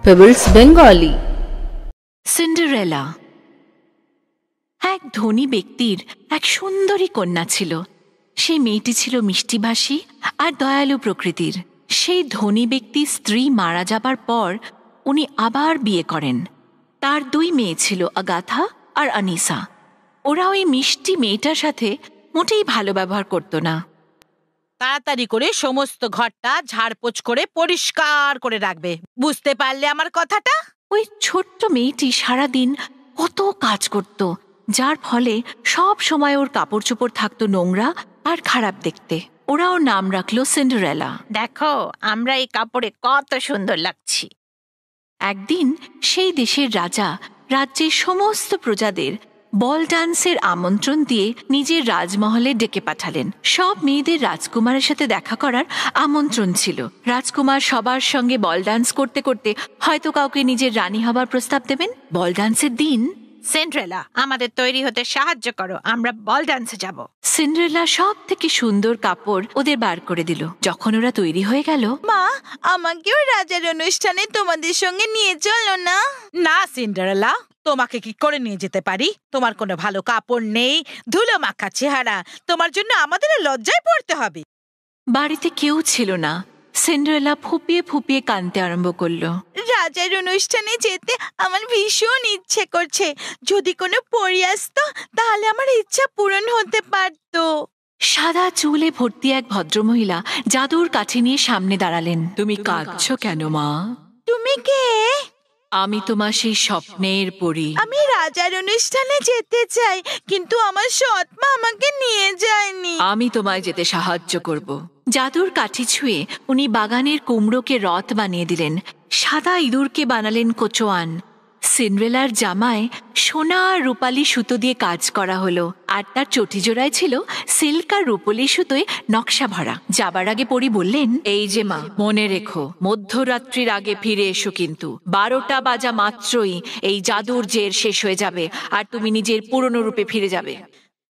Pebbles Bengali. Cinderella. এক ধনী ব্যক্তির এক সুন্দরী কন্যা ছিল। সেই মেয়েটি ছিল মিষ্টিভাষী আর দয়ালু প্রকৃতির। সেই ধনী ব্যক্তির স্ত্রী মারা যাবার পর উনি আবার বিয়ে করেন। তার দুই মেয়ে ছিল, আগাথা আর আনিসা। ওরা ওই মিষ্টি মেয়েটার সাথে মোটেই ভালো ব্যবহার করত না। তাড়াতাড়ি করে সমস্ত ঘরটা ঝাড়পোছ করে পরিষ্কার করে রাখবে, বুঝতে পারলে আমার কথাটা? ওই ছোট্ট মেয়েটি সারাদিন কত কাজ করত, যার ফলে সব সময় ওর কাপড় চোপড় থাকতো নোংরা আর খারাপ দেখতে। ওরা ওর নাম রাখলো সিন্ডারেলা। দেখো, আমরা এই কাপড়ে কত সুন্দর লাগছি। একদিন সেই দেশের রাজা রাজ্যের সমস্ত প্রজাদের বল ডান্সের আমন্ত্রণ দিয়ে নিজের রাজমহলে ডেকে পাঠালেন। সব মেয়েদের রাজকুমারের সাথে দেখা করার আমন্ত্রণ ছিল। রাজকুমার সবার সঙ্গে বল ডান্স করতে করতে হয়তো কাউকে নিজের রানী হবার প্রস্তাব দেবেন। বল ডান্সের দিন সিন্ডারেলা, আমাদের তৈরি হতে সাহায্য করো, আমরা বল ডান্সে যাব। সিন্ডারেলা সব থেকে সুন্দর কাপড় ওদের বার করে দিল। যখন ওরা তৈরি হয়ে গেল, মা, আমাকেও রাজার অনুষ্ঠানে তোমাদের সঙ্গে নিয়ে চলো না। না সিন্ডারেলা, তোমাকে কি করে নিয়ে যেতে পারি? তোমার কোনো ভালো কাপড় নেই, ধুলো মাখা চেহারা, তোমার জন্য আমাদের লজ্জায় পড়তে হবে। বাড়িতে কেউ ছিল না। সিন্ডারেলা ফুপিয়ে ফুপিয়ে কাঁদতে আরম্ভ করলো। রাজার অনুষ্ঠানে যেতে আমার ভীষণ ইচ্ছে করছে। যদি কোনো পরী আসতো তাহলে আমার ইচ্ছা পূরণ হতে পারত। সাদা চুলে ভর্তি এক ভদ্রমহিলা জাদুর কাঠি নিয়ে সামনে দাঁড়ালেন। তুমি কাঁদছো কেন মা? তুমি কে? আমি তোমার সেই স্বপ্নের পরী। আমি রাজার অনুষ্ঠানে যেতে চাই, কিন্তু আমার সৎ মা আমাকে নিয়ে যায়নি। আমি তোমায় যেতে সাহায্য করব। জাদুর কাঠি ছুঁয়ে উনি বাগানের কুমড়োকে রথ বানিয়ে দিলেন, সাদা ইঁদুরকে বানালেন কোচোয়ান। সিন্ডারেলার জামায় সোনা আর রূপালি সুতো দিয়ে কাজ করা হলো, আর তার চটিজোড়ায় ছিল সিল্ক আর রূপলি সুতোয় নকশা ভরা। যাবার আগে পরী বললেন, এই যে মা, মনে রেখো মধ্যরাত্রির আগে ফিরে এসো, কিন্তু 12টা বাজা মাত্রই এই জাদুর জের শেষ হয়ে যাবে আর তুমি নিজের পুরনো রূপে ফিরে যাবে।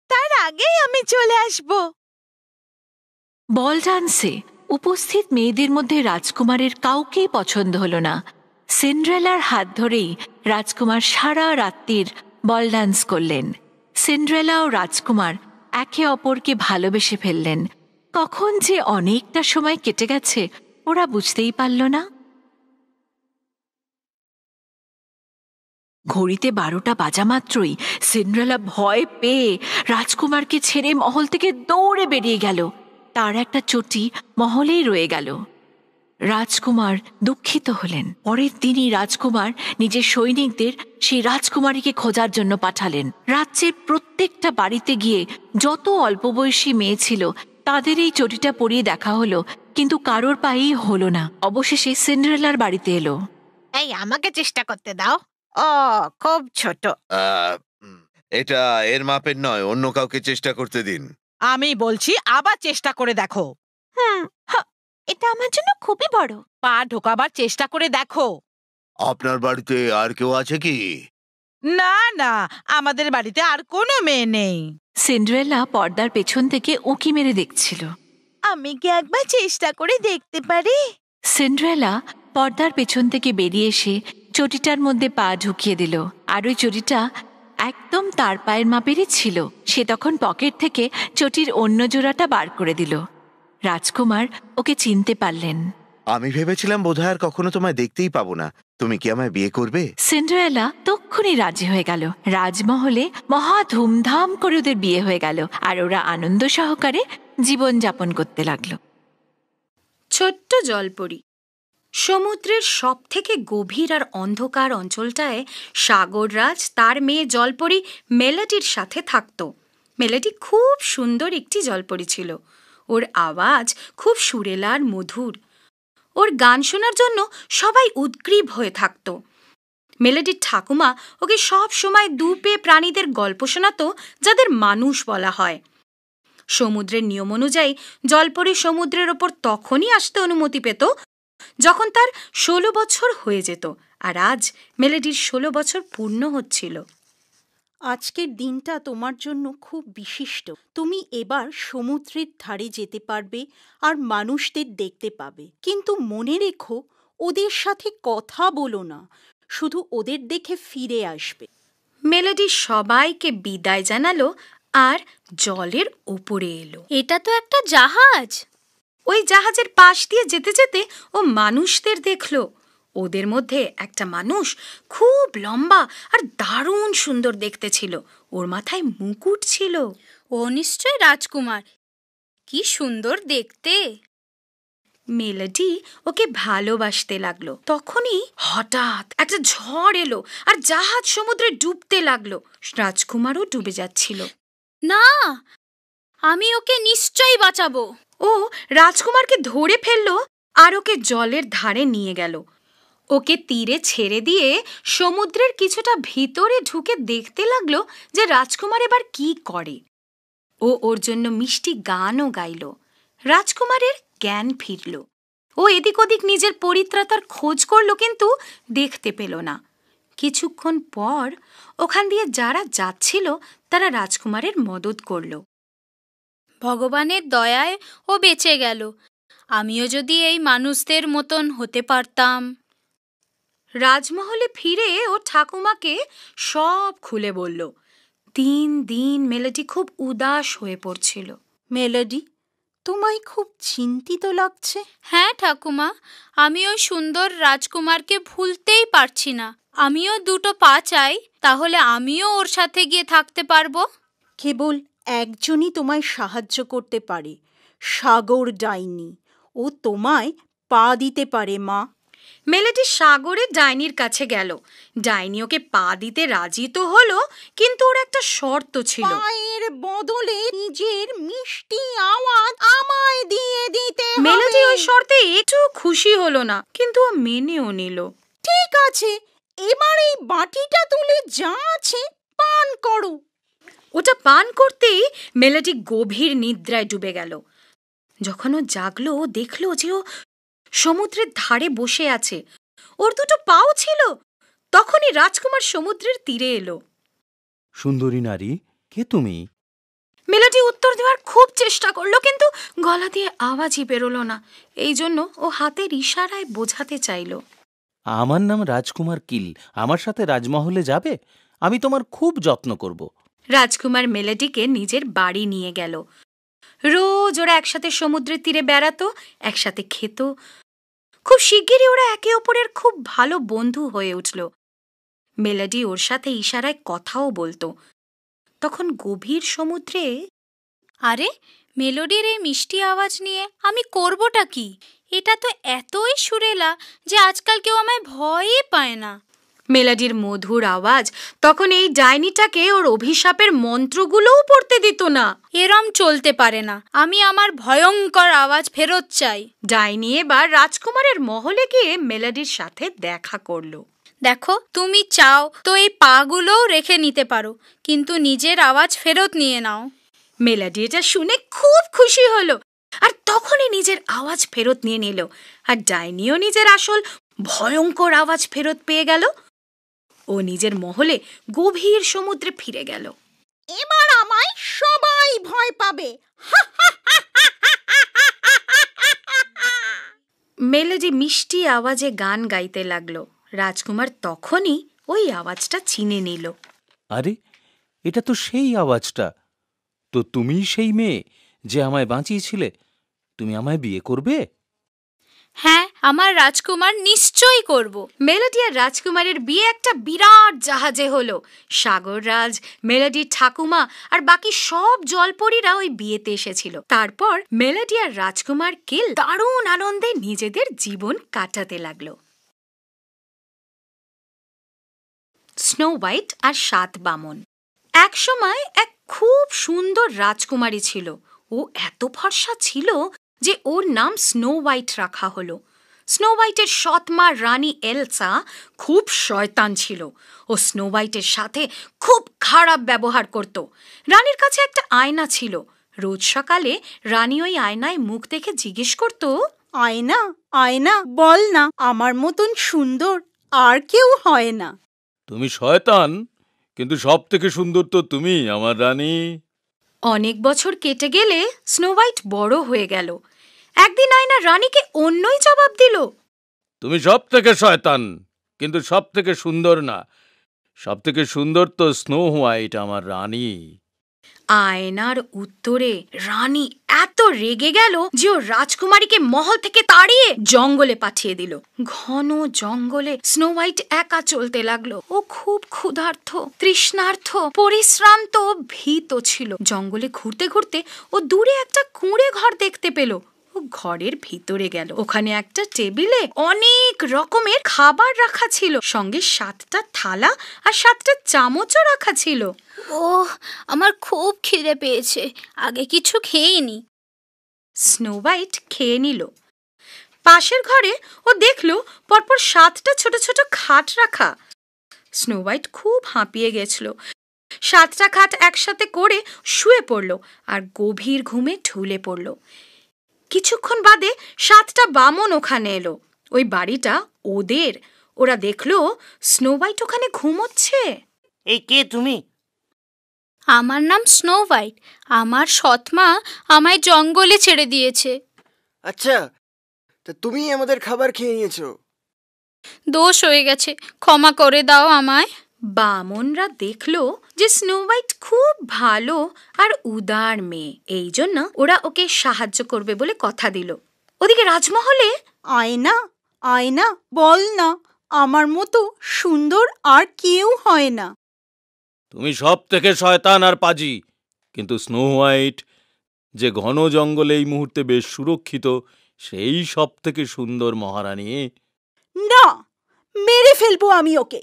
তার আগেই আমি চলে আসবো। বল ডান্সে উপস্থিত মেয়েদের মধ্যে রাজকুমারের কাউকেই পছন্দ হলো না। সিন্ডারেলার হাত ধরেই রাজকুমার সারা রাত্রির বল ডান্স করলেন। সিন্ডারেলা ও রাজকুমার একে অপরকে ভালোবেসে ফেললেন। কখন যে অনেকটা সময় কেটে গেছে ওরা বুঝতেই পারল না। ঘড়িতে 12টা বাজা মাত্রই সিন্ডারেলা ভয় পেয়ে রাজকুমারকে ছেড়ে মহল থেকে দৌড়ে বেরিয়ে গেল। তার একটা চটি মহলেই রয়ে গেল। রাজকুমার দুঃখিত হলেন। পরের দিনই রাজকুমার নিজের সৈনিকদের সেই রাজকুমারীকে খোঁজার জন্য পাঠালেন। রাজ্যের প্রত্যেকটা বাড়িতে গিয়ে যত অল্প বয়সী মেয়ে ছিল তাদের এই চটিটা পরিয়ে দেখা হলো, কিন্তু কারোর পায়েই হলো না। অবশেষে সিন্ডারেলার বাড়িতে এলো। এই, আমাকে চেষ্টা করতে দাও। ও খুব ছোট। এটা এর মাপের নয়, অন্য কাউকে চেষ্টা করতে দিন। আমি বলছি আবার চেষ্টা করে দেখো। এটা আমার জন্য খুবই বড়। পা ঢোকাবার চেষ্টা করে দেখো। আপনার বাড়িতে আর কেউ আছে কি? না না, আমাদের বাড়িতে আর কোনো মেয়ে নেই। সিন্ডারেলা পর্দার পেছন থেকে উঁকি মেরে দেখছিল। আমি কি একবার চেষ্টা করে দেখতে পারি? সিন্ডারেলা পর্দার পেছন থেকে বেরিয়ে এসে চটিটার মধ্যে পা ঢুকিয়ে দিল, আর ওই চটিটা একদম তার পায়ের মাপেরই ছিল। সে তখন পকেট থেকে চটির অন্য জোড়াটা বার করে দিল। রাজকুমার ওকে চিনতে পারলেন। আমি ভেবেছিলাম বোধহয় আর কখনো তোমায় দেখতেই পাবো না। তুমি কি আমায় বিয়ে করবে? সিন্ডারেলা তক্ষুনি রাজি হয়ে গেল। রাজমহলে মহা ধুমধাম করে ওদের বিয়ে হয়ে গেল, আর ওরা আনন্দ সহকারে জীবন যাপন করতে লাগলো। ছোট্ট জলপরী। সমুদ্রের সব থেকে গভীর আর অন্ধকার অঞ্চলটায় সাগররাজ তার মেয়ে জলপরী মেলেডির সাথে থাকত। মেলেডি খুব সুন্দর একটি জলপরী ছিল। ওর আওয়াজ খুব সুরেলা আর মধুর। ওর গান শোনার জন্য সবাই উদ্গ্রীব হয়ে থাকত। মেলেডির ঠাকুমা ওকে সব সময় দুপে প্রাণীদের গল্প শোনাত, যাদের মানুষ বলা হয়। সমুদ্রের নিয়ম অনুযায়ী জলপরী সমুদ্রের ওপর তখনই আসতে অনুমতি পেত যখন তার 16 বছর হয়ে যেত, আর আজ মেলেডির 16 বছর পূর্ণ হচ্ছিল। আজকের দিনটা তোমার জন্য খুব বিশিষ্ট। তুমি এবার সমুদ্রের ধারে যেতে পারবে আর মানুষদের দেখতে পাবে, কিন্তু মনে রেখো ওদের সাথে কথা বলো না, শুধু ওদের দেখে ফিরে আসবে। মেলোডি সবাইকে বিদায় জানালো আর জলের উপরে এলো। এটা তো একটা জাহাজ। ওই জাহাজের পাশ দিয়ে যেতে যেতে ও মানুষদের দেখলো। ওদের মধ্যে একটা মানুষ খুব লম্বা আর দারুণ সুন্দর দেখতে ছিল। ওর মাথায় মুকুট ছিল। ও নিশ্চয় রাজকুমার, কি সুন্দর দেখতে। মেলোডি ওকে ভালোবাসতে লাগলো। তখনই হঠাৎ একটা ঝড় এলো আর জাহাজ সমুদ্রে ডুবতে লাগলো। রাজকুমারও ডুবে যাচ্ছিল। না, আমি ওকে নিশ্চয়ই বাঁচাবো। ও রাজকুমারকে ধরে ফেললো আর ওকে জলের ধারে নিয়ে গেল। ওকে তীরে ছেড়ে দিয়ে সমুদ্রের কিছুটা ভিতরে ঢুকে দেখতে লাগলো যে রাজকুমার এবার কি করে। ও ওর জন্য মিষ্টি গানও গাইল। রাজকুমারের জ্ঞান ফিরল। ও এদিক ওদিক নিজের পরিত্রাতার খোঁজ করল, কিন্তু দেখতে পেল না। কিছুক্ষণ পর ওখান দিয়ে যারা যাচ্ছিল তারা রাজকুমারের মদত করল। ভগবানের দয়ায় ও বেঁচে গেল। আমিও যদি এই মানুষদের মতন হতে পারতাম। রাজমহলে ফিরে ও ঠাকুমাকে সব খুলে বলল। 3 দিন মেলোডি খুব উদাস হয়ে পড়ছিল। মেলোডি, তোমায় খুব চিন্তিত লাগছে। হ্যাঁ ঠাকুমা, আমি ওই সুন্দর রাজকুমারকে ভুলতেই পারছি না। আমিও 2টো পা চাই, তাহলে আমিও ওর সাথে গিয়ে থাকতে পারবো। কেবল একজনই তোমায় সাহায্য করতে পারে, সাগর ডাইনি। ও তোমায় পা দিতে পারে মা। মেলোডি সাগরের ডাইনির কাছে গেল। ডাইনি ওকে পা দিতে রাজি তো হলো, কিন্তু ওর একটা শর্ত ছিল। পায়ের বদলে নিজের মিষ্টি আওয়াজ আমায় দিয়ে দিতে হবে। মেলোডি ওই শর্তে একটু খুশি হলো না, কিন্তু ও মেনেও নিল। ঠিক আছে, এবার এই বাটিটা তুলে যা আছে পান করো। ওটা পান করতেই মেলোডি গভীর নিদ্রায় ডুবে গেল। যখন ও জাগলো, ও দেখলো যে ও সমুদ্রের ধারে বসে আছে। ওর 2টো পাও ছিল। তখনই রাজকুমার সমুদ্রের তীরে এলো। সুন্দরী নারী, কে তুমি? মেলোডি উত্তর দেওয়ার খুব চেষ্টা করলো, কিন্তু গলা দিয়ে আওয়াজই বেরোলো না। এই জন্য ও হাতের ইশারায় বোঝাতে চাইল। আমার নাম রাজকুমার কিল। আমার সাথে রাজমহলে যাবে? আমি তোমার খুব যত্ন করব। রাজকুমার মেলোডিকে নিজের বাড়ি নিয়ে গেল। রোজ ওরা একসাথে সমুদ্রের তীরে বেড়াতো, একসাথে খেত। খুব শিগগিরই ওরা একে অপরের খুব ভালো বন্ধু হয়ে উঠল। মেলোডি ওর সাথে ইশারায় কথাও বলতো। তখন গভীর সমুদ্রে আরে, মেলোডির এই মিষ্টি আওয়াজ নিয়ে আমি করবটা কি? এটা তো এতই সুরেলা যে আজকাল কেউ আমায় ভয়ই পায় না। মেলোডির মধুর আওয়াজ তখন এই ডাইনিটাকে ওর অভিশাপের মন্ত্রগুলোও পড়তে দিত না। এরম চলতে পারে না। আমি আমার ভয়ঙ্কর আওয়াজ ফেরত চাই। ডাইনি এবার রাজকুমারের মহলে গিয়ে মেলোডির সাথে দেখা করলো। দেখো, তুমি চাও তো এই পাগুলোও রেখে নিতে পারো, কিন্তু নিজের আওয়াজ ফেরত নিয়ে নাও। মেলোডি এটা শুনে খুব খুশি হলো আর তখনই নিজের আওয়াজ ফেরত নিয়ে নিল। আর ডাইনিও নিজের আসল ভয়ঙ্কর আওয়াজ ফেরত পেয়ে গেল। ও নিজের মহলে গভীর সমুদ্রে ফিরে গেল। এবার আমায় সবাই ভয় পাবে। মেলোডি মিষ্টি আওয়াজে গান গাইতে লাগলো। রাজকুমার তখনই ওই আওয়াজটা চিনে নিল। আরে, এটা তো সেই আওয়াজটা। তো তুমিই সেই মেয়ে যে আমায় বাঁচিয়েছিলে। তুমি আমায় বিয়ে করবে? হ্যাঁ, আমার রাজকুমার নিশ্চয়ই করব। মেলোডি আর রাজকুমারের বিয়ে একটা বিরাট জাহাজে হলো। সাগররাজ, মেলোডির ঠাকুমা আর বাকি সব জলপরীরা ওই বিয়েতে এসেছিল। তারপর মেলোডি আর রাজকুমার কিল দারুণ আনন্দে নিজেদের জীবন কাটাতে লাগলো। স্নো হোয়াইট আর 7 বামন। একসময় এক খুব সুন্দর রাজকুমারী ছিল। ও এত ফর্সা ছিল যে ওর নাম স্নো হোয়াইট রাখা হলো। স্নো হোয়াইটের সৎমা রানী এলসা খুব শয়তান ছিল। ও স্নো হোয়াইটের সাথে খুব খারাপ ব্যবহার করত। রানীর কাছে একটা আয়না ছিল। রোজ সকালে রানী ওই আয়নায় মুখ দেখে জিজ্ঞেস করত, আয়না, আয়না, বল না, আমার মতন সুন্দর আর কেউ হয় না। তুমি শয়তান, কিন্তু সব থেকে সুন্দর তো তুমি, আমার রানী। অনেক বছর কেটে গেলে স্নো হোয়াইট বড় হয়ে গেল। একদিন আয়না রানীকে অন্যই জবাব দিল, তুমি সব থেকে শয়তান, কিন্তু সব থেকে সুন্দর না। সব থেকে সুন্দর তো স্নো হোয়াইট, আমার রানী। আয়নার উত্তরে রানী এত রেগে গেল যে ও রাজকুমারীকে মহল থেকে তাড়িয়ে জঙ্গলে পাঠিয়ে দিল। ঘন জঙ্গলে স্নো হোয়াইট একা চলতে লাগলো। ও খুব ক্ষুধার্ত, তৃষ্ণার্ত, পরিশ্রান্ত, ভীত ছিল। জঙ্গলে ঘুরতে ঘুরতে ও দূরে একটা কুঁড়ে ঘর দেখতে পেল। ও ঘরের ভিতরে গেল। ওখানে একটা টেবিলে অনেক রকমের খাবার রাখা ছিল, সঙ্গে 7টা থালা আর 7টা চামচও রাখা ছিল। ওহ, আমার খুব খিদে পেয়েছে, আগে কিছু খেয়েনি। স্নো হোয়াইট খেয়ে নিল। পাশের ঘরে ও দেখলো পরপর 7টা ছোট ছোট খাট রাখা। স্নো হোয়াইট খুব হাঁপিয়ে গেছিল। 7টা খাট একসাথে করে শুয়ে পড়ল আর গভীর ঘুমে ঢুলে পড়ল। কিছুক্ষণ বাদে 7টা বামন ওখানে এলো। ওই বাড়িটা ওদের। ওরা দেখলো স্নো হোয়াইট ওখানে ঘুমোচ্ছে। এই কে তুমি? আমার নাম স্নো হোয়াইট। আমার সৎমা আমায় জঙ্গলে ছেড়ে দিয়েছে। আচ্ছা, তা তুমি আমাদের খাবার খেয়ে নিয়েছো। দোষ হয়ে গেছে, ক্ষমা করে দাও আমায়। বামনরা দেখলো যে স্নো হোয়াইট খুব ভালো আর উদার মেয়ে, এই জন্য ওরা ওকে সাহায্য করবে বলে কথা দিল। ওদিকে রাজমহলে আয়না, আয়না, বল না, আমার মতো সুন্দর আর কেউ হয় না। তুমি সব থেকে শয়তান আর পাজি, কিন্তু স্নো হোয়াইট যে ঘন জঙ্গলে এই মুহূর্তে বেশ সুরক্ষিত, সেই সব থেকে সুন্দর মহারানী। না, মেরে ফেলবো আমি ওকে।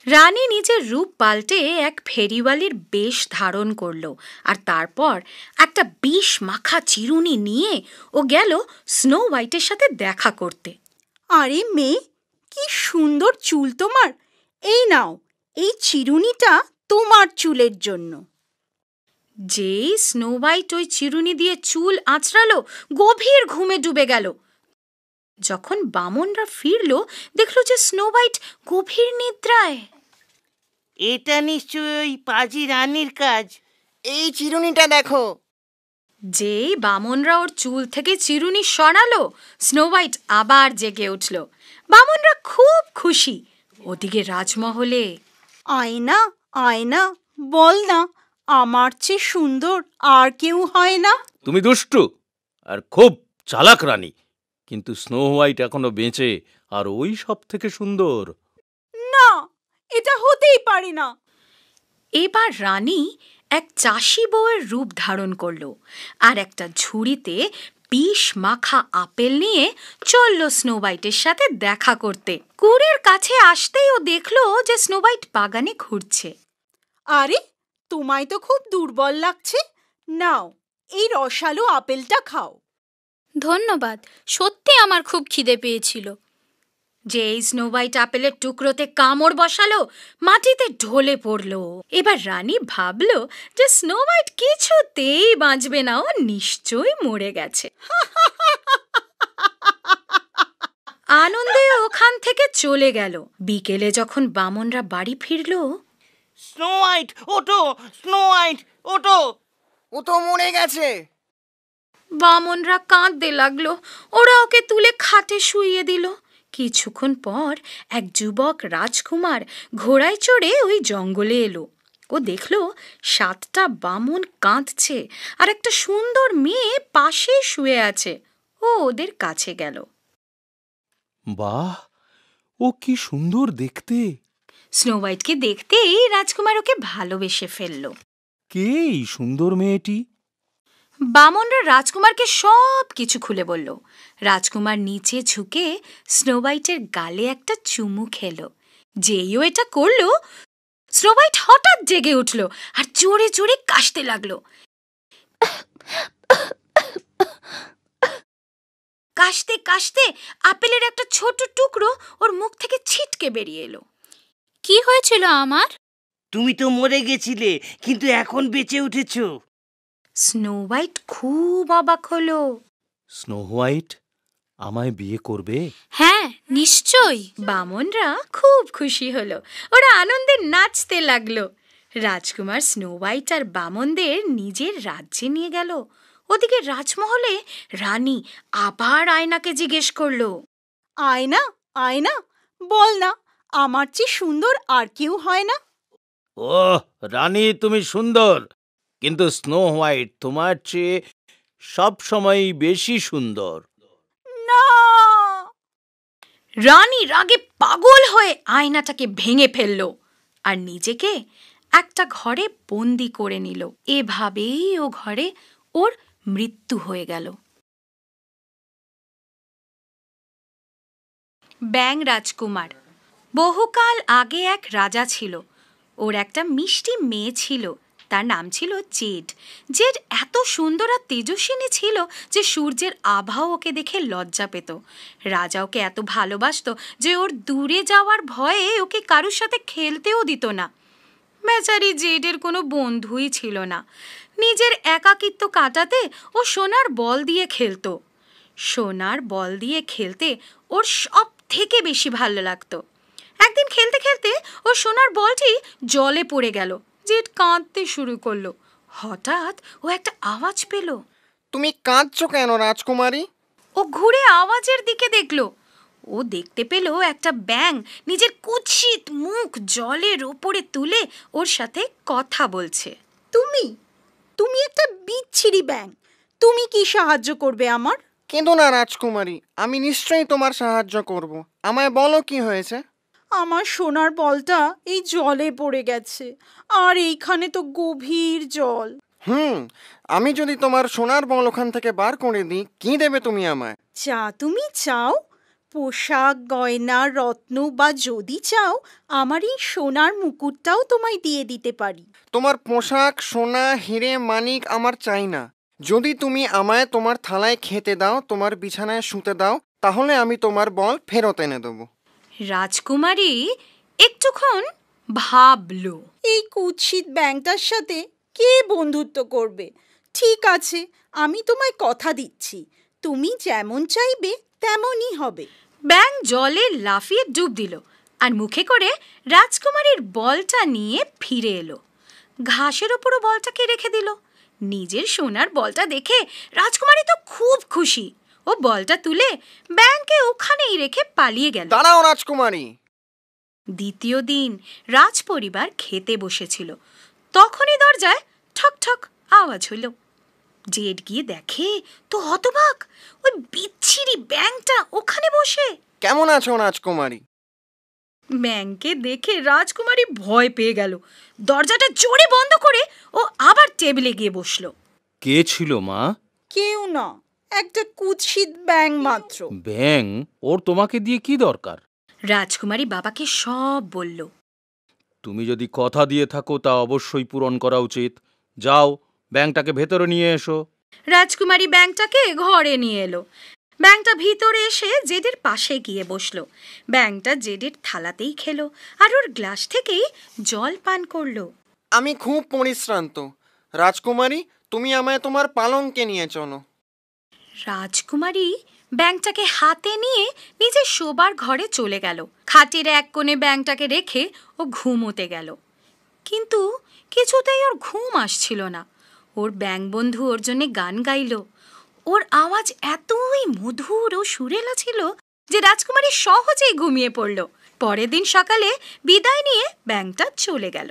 রানী নিজের রূপ পাল্টে এক ফেরিওয়ালির বেশ ধারণ করলো আর তারপর একটা বিষ মাখা চিরুনি নিয়ে ও গেল স্নো হোয়াইটের সাথে দেখা করতে। আরে মেয়ে, কি সুন্দর চুল তোমার। এই নাও, এই চিরুনিটা তোমার চুলের জন্য। যেই স্নো হোয়াইট ওই চিরুনি দিয়ে চুল আঁচড়ালো, গভীর ঘুমে ডুবে গেল। যখন বামনরা ফিরল, দেখলো যে স্নো হোয়াইট গভীর নিদ্রায়। এটা নিশ্চয়ই পাজি রানীর কাজ। এই চিরুনিটা দেখো। যেই বামনরা ওর চুল থেকে চিরুনি সরালো, স্নো হোয়াইট আবার জেগে উঠল। বামনরা খুব খুশি। ওদিকে রাজমহলে আয়না, আয়না, বল না, আমার চেয়ে সুন্দর আর কেউ হয় না। তুমি দুষ্টু আর খুব চালাক রানী, কিন্তু স্নো হোয়াইট এখনো বেঁচে আর ওই সব থেকে সুন্দর। না, এটা হতেই পারে না। এবার রানী এক চাষি বউয়ের রূপ ধারণ করলো আর একটা ঝুড়িতে বিষ মাখা আপেল নিয়ে চলল স্নো হোয়াইটের সাথে দেখা করতে। কুড়ের কাছে আসতেই ও দেখলো যে স্নো হোয়াইট বাগানে ঘুরছে। আরে, তোমায় তো খুব দুর্বল লাগছে। নাও, এই রসালো আপেলটা খাও। ধন্যবাদ, সত্যি আমার খুব খিদে পেয়েছিল। যেই স্নো হোয়াইট আপেলের টুকরোতে কামড় বসালো, মাটিতে ঢলে পড়লো। এবার রানী ভাবলো যে স্নো হোয়াইট কিছুতেই বাঁচবে না, ও নিশ্চয়ই মরে গেছে। আনন্দে ওখান থেকে চলে গেল। বিকেলে যখন বামনরা বাড়ি ফিরলো, স্নো হোয়াইট ওঠো, স্নো হোয়াইট ওঠো। ও তো মরে গেছে। বামনরা কাঁদতে লাগলো। ওরা ওকে তুলে খাটে শুইয়ে দিল। কিছুক্ষণ পর এক যুবক রাজকুমার ঘোড়ায় চড়ে ওই জঙ্গলে এলো। ও দেখলো 7টা বামন কাঁদছে আর একটা সুন্দর মেয়ে পাশে শুয়ে আছে। ও ওদের কাছে গেল। বাহ, ও কি সুন্দর দেখতে। স্নো হোয়াইটকে দেখতেই রাজকুমার ওকে ভালোবেসে ফেলল। কে এই সুন্দর মেয়েটি? বামনরা রাজকুমারকে সব কিছু খুলে বলল। রাজকুমার নিচে ঝুঁকে স্নো হোয়াইটের গালে একটা চুমু খেলো। যেই ও এটা করলো, স্নো হোয়াইট হঠাৎ জেগে উঠল আর জোরে জোরে কাশতে লাগলো। কাশতে কাশতে আপেলের একটা ছোট টুকরো ওর মুখ থেকে ছিটকে বেরিয়ে এলো। কি হয়েছিল আমার? তুমি তো মরে গেছিলে, কিন্তু এখন বেঁচে উঠেছো। স্নো হোয়াইট খুব অবাক হলো। স্নো হোয়াইট আমায় বিয়ে করবে? হ্যাঁ, নিশ্চয়ই। বামনরা খুব খুশি হলো। ওরা আনন্দে নাচতে লাগলো। রাজকুমার স্নো হোয়াইট আর বামনদের নিজের রাজ্যে নিয়ে গেল। ওদিকে রাজমহলে রানী আবার আয়নাকে জিজ্ঞেস করলো, আয়না আয়না, বল না, আমার চেয়ে সুন্দর আর কেউ হয় না? ওহ রানী, তুমি সুন্দর, কিন্তু স্নো হোয়াইট তোমার চেয়ে সব সময় বেশি সুন্দর। না! রানী রাগে পাগল হয়ে আয়নাটাকে ভেঙে ফেলল আর নিজেকে একটা ঘরে বন্দি করে নিল। এভাবেই ও ঘরে ওর মৃত্যু হয়ে গেল। ব্যাং রাজকুমার। বহুকাল আগে এক রাজা ছিল। ওর একটা মিষ্টি মেয়ে ছিল, তার নাম ছিল জেড। জেড এত সুন্দর আর তেজস্বিনী ছিল যে সূর্যের আভাও ওকে দেখে লজ্জা পেত। রাজা ওকে এত ভালোবাসত যে ওর দূরে যাওয়ার ভয়ে ওকে কারুর সাথে খেলতেও দিত না। বেচারি জেডের কোনো বন্ধুই ছিল না। নিজের একাকিত্ব কাটাতে ও সোনার বল দিয়ে খেলতো। সোনার বল দিয়ে খেলতে ওর সব থেকে বেশি ভালো লাগতো। একদিন খেলতে খেলতে ও সোনার বলটি জলে পড়ে গেল। জেড কাঁদতে শুরু করলো। হঠাৎ ও একটা আওয়াজ পেল। তুমি কাঁদছো কেন রাজকুমারী? ও ঘুরে আওয়াজের দিকে দেখল। ও দেখতে পেল একটা ব্যাঙ নিজের কুৎসিত মুখ জলের ওপরে তুলে ওর সাথে কথা বলছে। তুমি তুমি একটা বিচ্ছিরি ব্যাঙ, তুমি কি সাহায্য করবে আমার? কেঁদো না রাজকুমারী, আমি নিশ্চয়ই তোমার সাহায্য করব। আমায় বলো কি হয়েছে। আমার সোনার বলটা এই জলে পড়ে গেছে, আর এইখানে তো গভীর জল। আমি যদি তোমার সোনার বল ওখান থেকে বার করে দিই, কি দেবে তুমি আমায়? যা তুমি চাও, পোশাক, গয়না, রত্ন, বা যদি চাও আমার এই সোনার মুকুটটাও তোমায় দিয়ে দিতে পারি। তোমার পোশাক, সোনা, হিরে, মানিক আমার চাই না। যদি তুমি আমায় তোমার থালায় খেতে দাও, তোমার বিছানায় শুতে দাও, তাহলে আমি তোমার বল ফেরত এনে দেবো। রাজকুমারী একটুক্ষণ ভাবল। এই কুৎসিত ব্যাঙটার সাথে কে বন্ধুত্ব করবে? ঠিক আছে, আমি তোমায় কথা দিচ্ছি, তুমি যেমন চাইবে তেমনই হবে। ব্যাঙ জলে লাফিয়ে ডুব দিল আর মুখে করে রাজকুমারীর বলটা নিয়ে ফিরে এলো। ঘাসের ওপরও বলটাকে রেখে দিল। নিজের সোনার বলটা দেখে রাজকুমারী তো খুব খুশি। ও বলটা তুলে ব্যাঙকে ওখানেই রেখে পালিয়ে গেল। দাঁড়াও রাজকুমারী। দ্বিতীয় দিন রাজপরিবার খেতে বসেছিল। তখনই দরজায় ঠক ঠক আওয়াজ হলো। জেড গিয়ে দেখে তো হতবাক, ওই বিচ্ছিরি ব্যাঙটা ওখানে বসে। কেমন আছো রাজকুমারী? ব্যাঙকে দেখে রাজকুমারী ভয় পেয়ে গেল। দরজাটা জোরে বন্ধ করে ও আবার টেবিলে গিয়ে বসলো। কে ছিল মা? কেউ না, একটা কুৎসিত ব্যাঙ মাত্র। ব্যাং? ওর তোমাকে দিয়ে কি দরকার? রাজকুমারী বাবাকে সব বলল। তুমি যদি কথা দিয়ে থাকো তা অবশ্যই পূরণ করা উচিত। যাও, ব্যাংটাকে ভেতরে নিয়ে এসো। রাজকুমারী ব্যাঙটাকে ঘরে নিয়ে এলো। ব্যাঙটা ভিতরে এসে জেডের পাশে গিয়ে বসলো। ব্যাঙটা জেডের থালাতেই খেলো আর ওর গ্লাস থেকেই জল পান করলো। আমি খুব পরিশ্রান্ত। রাজকুমারী, তুমি আমায় তোমার পালঙ্কে নিয়ে চলো। রাজকুমারী ব্যাঙটাকে হাতে নিয়ে নিজের শোবার ঘরে চলে গেল। খাটের এক কোণে ব্যাঙটাকে রেখে ও ঘুমোতে গেল। কিন্তু কিছুতেই ওর ঘুম আসছিল না। ওর ব্যাঙ বন্ধু ওর জন্য গান গাইল। ওর আওয়াজ এতই মধুর ও সুরেলা ছিল যে রাজকুমারী সহজেই ঘুমিয়ে পড়ল। পরের দিন সকালে বিদায় নিয়ে ব্যাঙটা চলে গেল।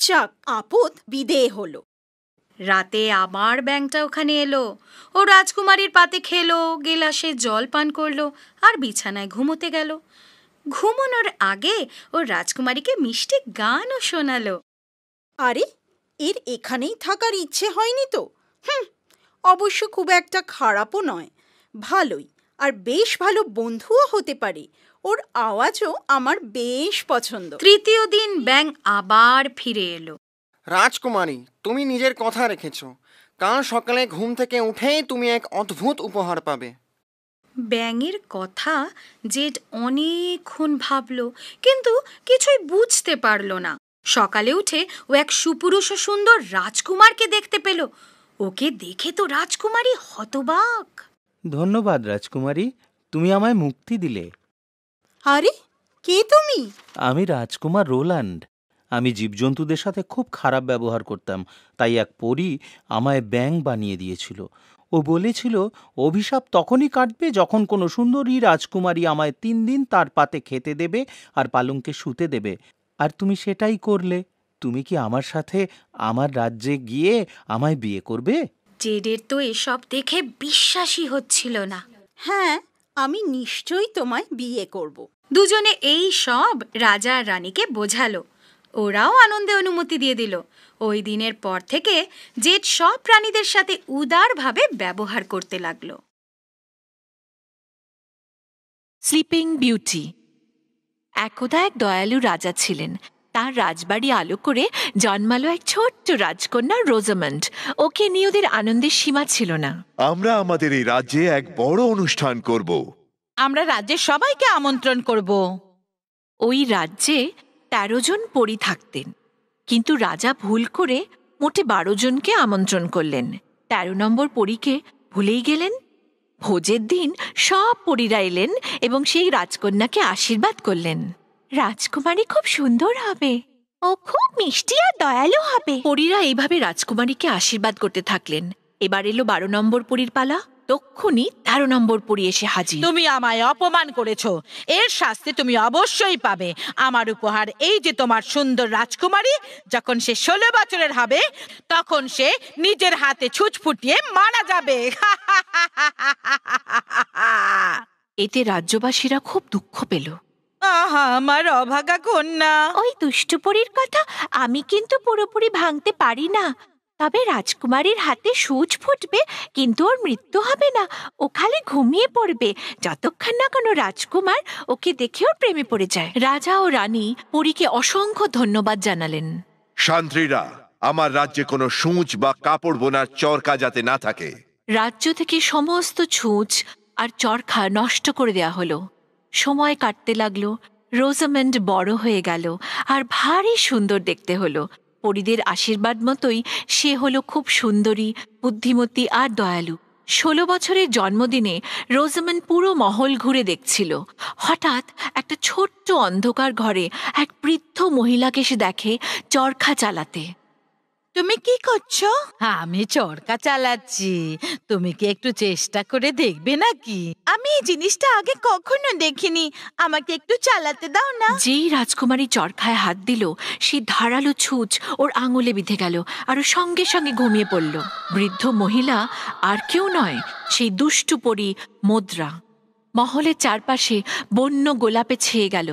যাক, আপদ বিদেয় হলো। রাতে আবার ব্যাঙটা ওখানে এলো। ও রাজকুমারীর পাতে খেলো, গেলাসে জল পান করলো আর বিছানায় ঘুমোতে গেল। ঘুমানোর আগে ও রাজকুমারীকে মিষ্টি গানও শোনালো। আরে, এর এখানেই থাকার ইচ্ছে হয়নি তো? অবশ্য খুব একটা খারাপও নয়, ভালোই, আর বেশ ভালো বন্ধুও হতে পারে। ওর আওয়াজও আমার বেশ পছন্দ। তৃতীয় দিন ব্যাঙ আবার ফিরে এলো। রাজকুমারী, তুমি নিজের কথা রেখেছো। কাল সকালে ঘুম থেকে উঠেই তুমি এক অদ্ভুত উপহার পাবে। ব্যাঙের কথা জেড অনেকক্ষণ ভাবল, কিন্তু কিছুই বুঝতে পারল না। সকালে উঠে ও এক সুপুরুষ ও সুন্দর রাজকুমারকে দেখতে পেল। ওকে দেখে তো রাজকুমারী হতবাক। ধন্যবাদ রাজকুমারী, তুমি আমায় মুক্তি দিলে। আরে, কে তুমি? আমি রাজকুমার রোল্যান্ড। আমি জীবজন্তুদের সাথে খুব খারাপ ব্যবহার করতাম, তাই এক পরী আমায় ব্যাঙ বানিয়ে দিয়েছিল। ও বলেছিল অভিশাপ তখনই কাটবে যখন কোনো সুন্দরী রাজকুমারী আমায় 3 দিন তার পাতে খেতে দেবে আর পালঙ্কে শুতে দেবে। আর তুমি সেটাই করলে। তুমি কি আমার সাথে আমার রাজ্যে গিয়ে আমায় বিয়ে করবে? জেডের তো এসব দেখে বিশ্বাসই হচ্ছিল না। হ্যাঁ, আমি নিশ্চয়ই তোমায় বিয়ে করব। দুজনে এই সব রাজা আর রানীকে বোঝালো। ওরাও আনন্দে অনুমতি দিয়ে দিল। ওই দিনের পর থেকে জেড সব প্রাণীদের সাথে উদারভাবে ব্যবহার করতে লাগলো। Sleeping beauty. একদা এক দয়ালু রাজা ছিলেন। তার রাজবাড়ি আলো করে জন্মালো এক ছোট্ট রাজকন্যা রোজামন্ড। ওকে নিয়ে ওদের আনন্দের সীমা ছিল না। আমরা আমাদের এই রাজ্যে এক বড় অনুষ্ঠান করব। আমরা রাজ্যের সবাইকে আমন্ত্রণ করব। ওই রাজ্যে 13 জন পরী থাকতেন, কিন্তু রাজা ভুল করে মোটে 12 জনকে আমন্ত্রণ করলেন। 13 নম্বর পরীকে ভুলেই গেলেন। ভোজের দিন সব পরীরা এলেন এবং সেই রাজকন্যাকে আশীর্বাদ করলেন। রাজকুমারী খুব সুন্দর হবে, ও খুব মিষ্টি আর দয়ালু হবে। পরীরা এইভাবে রাজকুমারীকে আশীর্বাদ করতে থাকলেন। এবার এলো 12 নম্বর পরীর পালা। তক্ষুনি 13 নম্বর পরী এসে হাজির। তুমি আমায় অপমান করেছো, এর শাস্তি তুমি অবশ্যই পাবে। আমার উপহার এই যে তোমার সুন্দর রাজকুমারী, যখন সে 16 বছরের হবে তখন সে নিজের হাতে ছুঁচ ফুটিয়ে মারা যাবে। এতে রাজ্যবাসীরা খুব দুঃখ পেল। আহা, আমার অভাগা কন্যা। ওই দুষ্টু পরীর কথা আমি কিন্তু পুরোপুরি ভাঙতে পারি না। তবে রাজকুমারীর হাতে সূচ ফুটবে, কিন্তু ওর মৃত্যু হবে না। ও খালি ঘুমিয়ে পড়বে যতক্ষণ না কোনো রাজকুমার ওকে দেখে ওর প্রেমে পড়ে যায়। রাজা ও রানী পরীকে অসংখ্য ধন্যবাদ জানালেন। শান্ত্রীরা, আমার রাজ্যে কোনো সূঁচ বা কাপড় বোনার চরকা যাতে না থাকে। রাজ্য থেকে সমস্ত ছুঁচ আর চরখা নষ্ট করে দেয়া হলো। সময় কাটতে লাগলো। রোজামন্ড বড় হয়ে গেল আর ভারী সুন্দর দেখতে হলো। পরীদের আশীর্বাদ মতোই সে হলো খুব সুন্দরী, বুদ্ধিমতী আর দয়ালু। 16 বছরের জন্মদিনে রোজামন্ড পুরো মহল ঘুরে দেখছিল। হঠাৎ একটা ছোট্ট অন্ধকার ঘরে এক বৃদ্ধ মহিলাকে সে দেখে চরখা চালাতে। তুমি কি করছো? আমি চরকা চালাচ্ছি। তুমি কি একটু চেষ্টা করে দেখবে নাকি? আমি এই জিনিসটা আগে কখনো দেখিনি, আমাকে একটু চালাতে দাও না। যেই রাজকুমারী চরখায় হাত দিল, সেই ধারালো ছুঁচ ওর আঙুলে বিঁধে গেল আর ও সঙ্গে সঙ্গে ঘুমিয়ে পড়ল। বৃদ্ধ মহিলা আর কেউ নয়, সেই দুষ্টু পরী মুদ্রা। মহলের চারপাশে বন্য গোলাপে ছেয়ে গেল।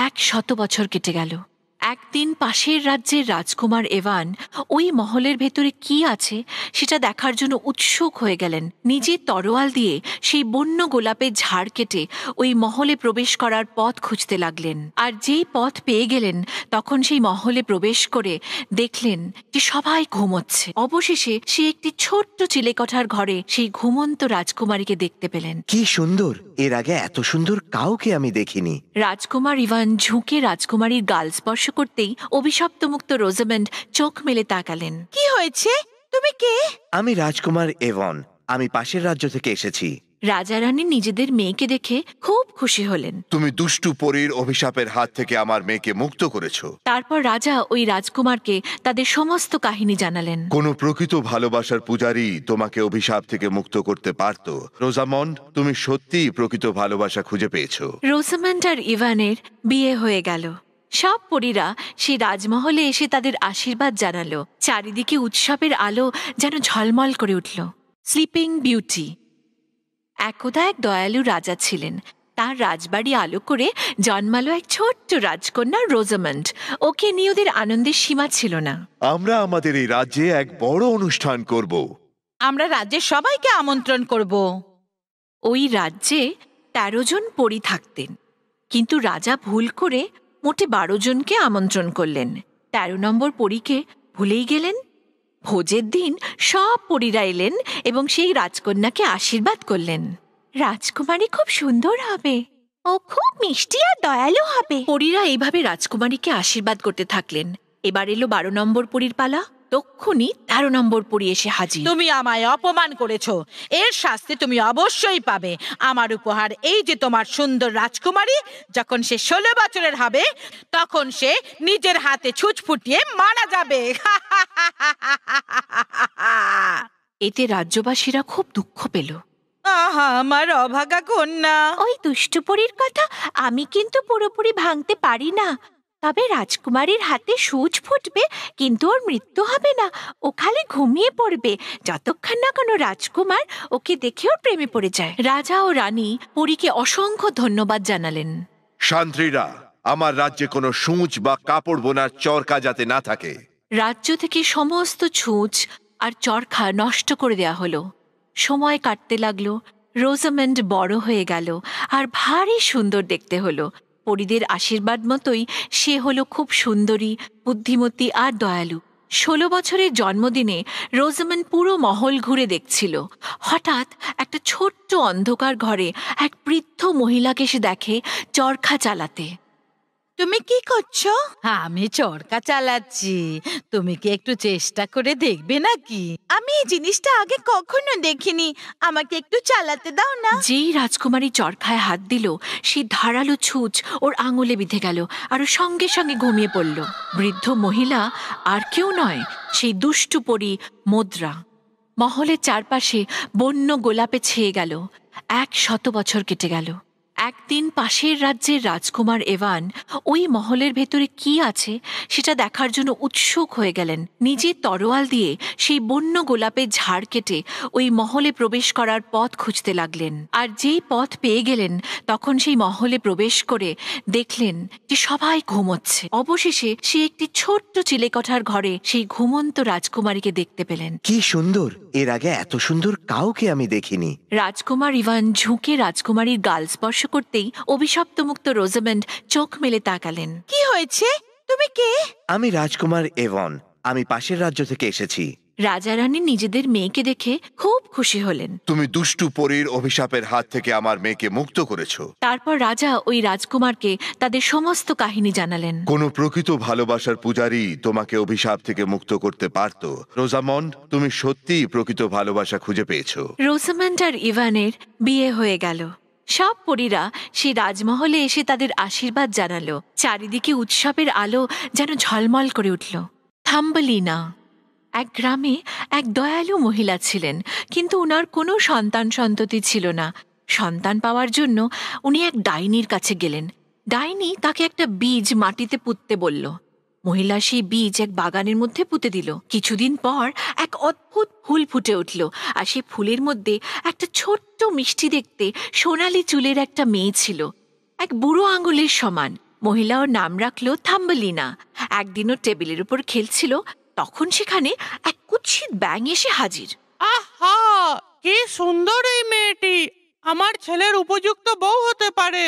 100 বছর কেটে গেল। একদিন পাশের রাজ্যের রাজকুমার এভান ওই মহলের ভেতরে কি আছে সেটা দেখার জন্য উৎসুক হয়ে গেলেন। নিজের তরোয়াল দিয়ে সেই বন্য গোলাপের ঝাড় কেটে ওই মহলে প্রবেশ করার পথ খুঁজতে লাগলেন। আর যেই পথ পেয়ে গেলেন, তখন সেই মহলে প্রবেশ করে দেখলেন যে সবাই ঘুমোচ্ছে। অবশেষে সে একটি ছোট্ট চিলেকোঠার ঘরে সেই ঘুমন্ত রাজকুমারীকে দেখতে পেলেন। কি সুন্দর! এর আগে এত সুন্দর কাউকে আমি দেখিনি। রাজকুমার ইভান ঝুঁকে রাজকুমারীর গাল স্পর্শ করতেই অভিশপ্ত মুক্ত রোজামন্ড চোখ মেলে তাকালেন। কি হয়েছে? তুমি কে? আমি রাজকুমার এভন। আমি পাশের রাজ্য থেকে এসেছি। রাজা রানী নিজেদের মেয়েকে দেখে খুব খুশি হলেন। তুমি দুষ্টু পরীর অভিশাপের হাত থেকে আমার মেয়েকে মুক্ত করেছো। তারপর রাজা ওই রাজকুমারকে তাদের সমস্ত কাহিনী জানালেন। কোনো প্রকৃত ভালোবাসার পূজারী তোমাকে অভিশাপ থেকে মুক্ত করতে পারত। রোজামন্ড, তুমি সত্যিই প্রকৃত ভালোবাসা খুঁজে পেয়েছো। রোজামন্ড আর ইভানের বিয়ে হয়ে গেল। সব পরীরা সেই রাজমহলে এসে তাদের আশীর্বাদ জানালো। চারিদিকে উৎসবের আলো যেন ঝলমল করে উঠল। Sleeping beauty. একদা এক দয়ালু রাজা ছিলেন। তার রাজবাড়ি আলো করে জন্মালো এক ছোট্ট রাজকন্যা রোজামন্ড। ওকে নিয়ে ওদের আনন্দের সীমা ছিল না। আমরা আমাদের এই রাজ্যে এক বড় অনুষ্ঠান করব। আমরা রাজ্যের সবাইকে আমন্ত্রণ করব। ওই রাজ্যে 13 জন পরী থাকতেন, কিন্তু রাজা ভুল করে মোটে 12 জনকে আমন্ত্রণ করলেন। 13 নম্বর পরীকে ভুলেই গেলেন। ভোজের দিন সব পরীরা এলেন এবং সেই রাজকন্যাকে আশীর্বাদ করলেন। রাজকুমারী খুব সুন্দর হবে, ও খুব মিষ্টি আর দয়ালু হবে। পরীরা এইভাবে রাজকুমারীকে আশীর্বাদ করতে থাকলেন। এবার এলো 12 নম্বর পরীর পালা। তক্ষুনি 13 নম্বর পরী এসে হাজির। তুমি আমায় অপমান করেছো, এর শাস্তি তুমি অবশ্যই পাবে। আমার উপহার এই যে তোমার সুন্দর রাজকুমারী, যখন সে 16 বছরের হবে তখন সে নিজের হাতে ছুঁচ ফুটিয়ে মারা যাবে। এতে রাজ্যবাসীরা খুব দুঃখ পেল। আহা, আমার অভাগা কন্যা। ওই দুষ্টপরীর কথা আমি কিন্তু পুরোপুরি ভাঙতে পারি না, তবে রাজকুমারীর হাতে সূচ ফুটবে, কিন্তু ওর মৃত্যু হবে না। ও খালি ঘুমিয়ে পড়বে যতক্ষণ না কোনো রাজকুমার ওকে দেখে ওর প্রেমে পড়ে যায়। রাজা ও রানী পরীকে অসংখ্য ধন্যবাদ জানালেন। শান্ত্রীরা, আমার রাজ্যে কোনো সূঁচ বা কাপড় বোনার চরকা যাতে না থাকে। রাজ্য থেকে সমস্ত ছুঁচ আর চরখা নষ্ট করে দেয়া হলো। সময় কাটতে লাগলো, রোজামেন্ড বড় হয়ে গেল আর ভারী সুন্দর দেখতে হলো। পরীদের আশীর্বাদ মতোই সে হলো খুব সুন্দরী, বুদ্ধিমতী আর দয়ালু। 16 বছরের জন্মদিনে রোজামেন্ড পুরো মহল ঘুরে দেখছিল। হঠাৎ একটা ছোট্ট অন্ধকার ঘরে এক বৃদ্ধ মহিলাকে সে দেখে চরখা চালাতে। তুমি কি করছো? আমি চরকা চালাচ্ছি, তুমি কি একটু চেষ্টা করে দেখবে নাকি? আমি এই জিনিসটা আগে কখনো দেখিনি, আমাকে একটু চালাতে দাও না। যেই রাজকুমারী চরখায় হাত দিল, সেই ধারালো ছুঁচ ওর আঙুলে বিঁধে গেল আর ও সঙ্গে সঙ্গে ঘুমিয়ে পড়ল। বৃদ্ধ মহিলা আর কেউ নয়, সেই দুষ্টু পরী মুদ্রা। মহলের চারপাশে বন্য গোলাপে ছেয়ে গেল। 100 বছর কেটে গেল। একদিন পাশের রাজ্যের রাজকুমার এভান ওই মহলের ভেতরে কি আছে সেটা দেখার জন্য উৎসুক হয়ে গেলেন। নিজের তরোয়াল দিয়ে সেই বন্য গোলাপের ঝাড় কেটে ওই মহলে প্রবেশ করার পথ খুঁজতে লাগলেন। আর যেই পথ পেয়ে গেলেন, তখন সেই মহলে প্রবেশ করে দেখলেন যে সবাই ঘুমোচ্ছে। অবশেষে সে একটি ছোট্ট চিলেকোঠার ঘরে সেই ঘুমন্ত রাজকুমারীকে দেখতে পেলেন। কি সুন্দর! এর আগে এত সুন্দর কাউকে আমি দেখিনি। রাজকুমার ইভান ঝুঁকে রাজকুমারীর গাল স্পর্শ করতেই অভিশপ্তমুক্ত রোজামেন্ড চোখ মেলে তাকালেন। কি হয়েছে? তুমি কে? আমি রাজকুমার এভন, আমি পাশের রাজ্য থেকে এসেছি। রাজা রানী নিজেদের মেয়েকে দেখে খুব খুশি হলেন। তুমি দুষ্টু পরীর অভিশাপের হাত থেকে আমার মেয়েকে মুক্ত করেছো। তারপর রাজা ওই রাজকুমারকে তাদের সমস্ত কাহিনী জানালেন। কোনো প্রকৃত ভালোবাসার পূজারী তোমাকে অভিশাপ থেকে মুক্ত করতে পারত। রোজামন্ড, তুমি সত্যিই প্রকৃত ভালোবাসা খুঁজে পেয়েছো। রোজামেন্ড আর ইভানের বিয়ে হয়ে গেল। সব পরীরা সেই রাজমহলে এসে তাদের আশীর্বাদ জানালো। চারিদিকে উৎসবের আলো যেন ঝলমল করে উঠল। থাম্বলিনা এক গ্রামে এক দয়ালু মহিলা ছিলেন, কিন্তু উনার কোনো সন্ততি ছিল না। সন্তান পাওয়ার জন্য উনি এক ডাইনির কাছে গেলেন। ডাইনি তাকে একটা বীজ মাটিতে পুঁততে বলল। মহিলা সেই বীজ এক বাগানের মধ্যে পুঁতে দিল। কিছুদিন পর এক অদ্ভুত ফুল ফুটে উঠল, আর সেই ফুলের মধ্যে একটা ছোট্ট মিষ্টি দেখতে সোনালি চুলের একটা মেয়ে ছিল, এক বুড়ো আঙুলের সমান। মহিলা ওর নাম রাখলো থাম্বলিনা। একদিনও টেবিলের উপর খেলছিল, তখন সেখানে এক কুৎসিত ব্যাঙ এসে হাজির। আহা, কি সুন্দর এই মেয়েটি! আমার ছেলের উপযুক্ত বউ হতে পারে।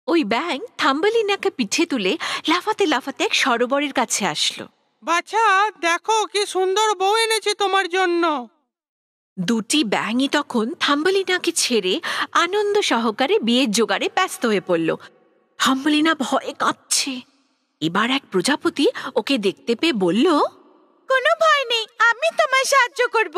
ওই ব্যাঙ থাম্বলিনাকে পিঠে তুলে লাফাতে লাফাতে এক সরোবরের কাছে আসলো। বাছা, দেখো কি সুন্দর বউ এনেছি তোমার জন্য। দুটি ব্যাঙই তখন থাম্বলিনাকে ছেড়ে আনন্দ সহকারে বিয়ের জোগাড়ে ব্যস্ত হয়ে পড়ল। থাম্বলিনা ভয়ে কাঁপছে। এবার এক প্রজাপতি ওকে দেখতে পেয়ে বলল, কোনো ভয় নেই, আমি তোমায় সাহায্য করব।